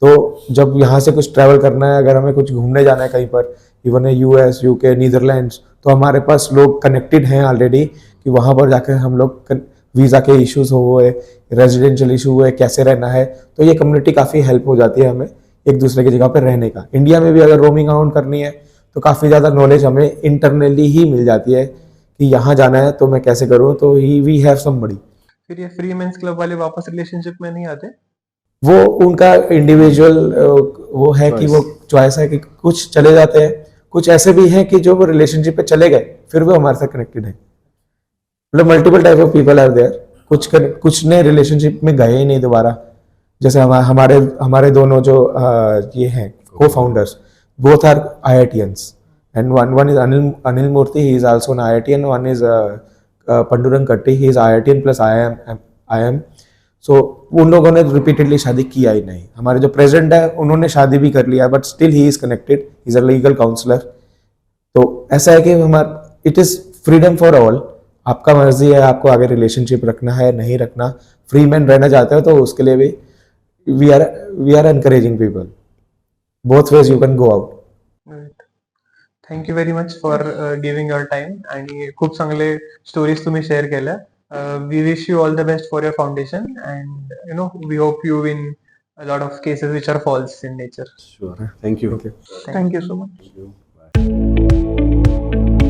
तो जब यहाँ से कुछ ट्रैवल करना है, अगर हमें कुछ घूमने जाना है कहीं पर, इवन US, UK, नीदरलैंड्स, तो हमारे पास लोग कनेक्टेड हैं ऑलरेडी कि वहाँ पर जाकर हम लोग वीज़ा के इश्यूज़ हुए, रेजिडेंशियल इशू हुए, कैसे रहना है, तो ये कम्युनिटी काफ़ी हेल्प हो जाती है हमें एक दूसरे की जगह पर रहने का। इंडिया में भी अगर रोमिंग अराउंड करनी है तो काफ़ी ज़्यादा नॉलेज हमें इंटरनली ही मिल जाती है कि यहाँ जाना है तो मैं कैसे करूँ, तो वी हैव समबडी। फिर ये फ्री मेंस क्लब वाले वापस रिलेशनशिप में नहीं आते? वो उनका इंडिविजुअल वो है कि वो चॉइस है कि कुछ चले जाते हैं, कुछ ऐसे भी हैं कि जो वो रिलेशनशिप पे चले गए फिर वो हमारे साथ कनेक्टेड है। मतलब multiple type of people are there. कुछ ने रिलेशनशिप में गए ही नहीं दोबारा, जैसे हमारे हमारे दोनों जो ये हैं co-founders, both are IITians and one is Anil Murthy, he is also an IITian, one is Pandurang Katti, he is IITian plus I am। सो उन लोगों ने रिपीटेडली शादी किया ही नहीं। हमारे जो प्रेसिडेंट है उन्होंने शादी भी कर लिया but still he is connected, he is a legal counsellor. तो ऐसा है कि हमारा it is freedom for all, आपका मर्जी है आपको आगे रिलेशनशिप रखना है नहीं रखना। फ्री मैन रहना चाहते हो तो उसके लिए भी we are encouraging people, both ways you can go out. Thank you very much for giving your time, आणि खूप चांगले स्टोरीज तुम्ही शेअर केल्या. We wish you all the best for your foundation, and we hope you win a lot of cases which are false in nature. Sure. Thank you. Thank you. Thank you so much. Thank you. Bye.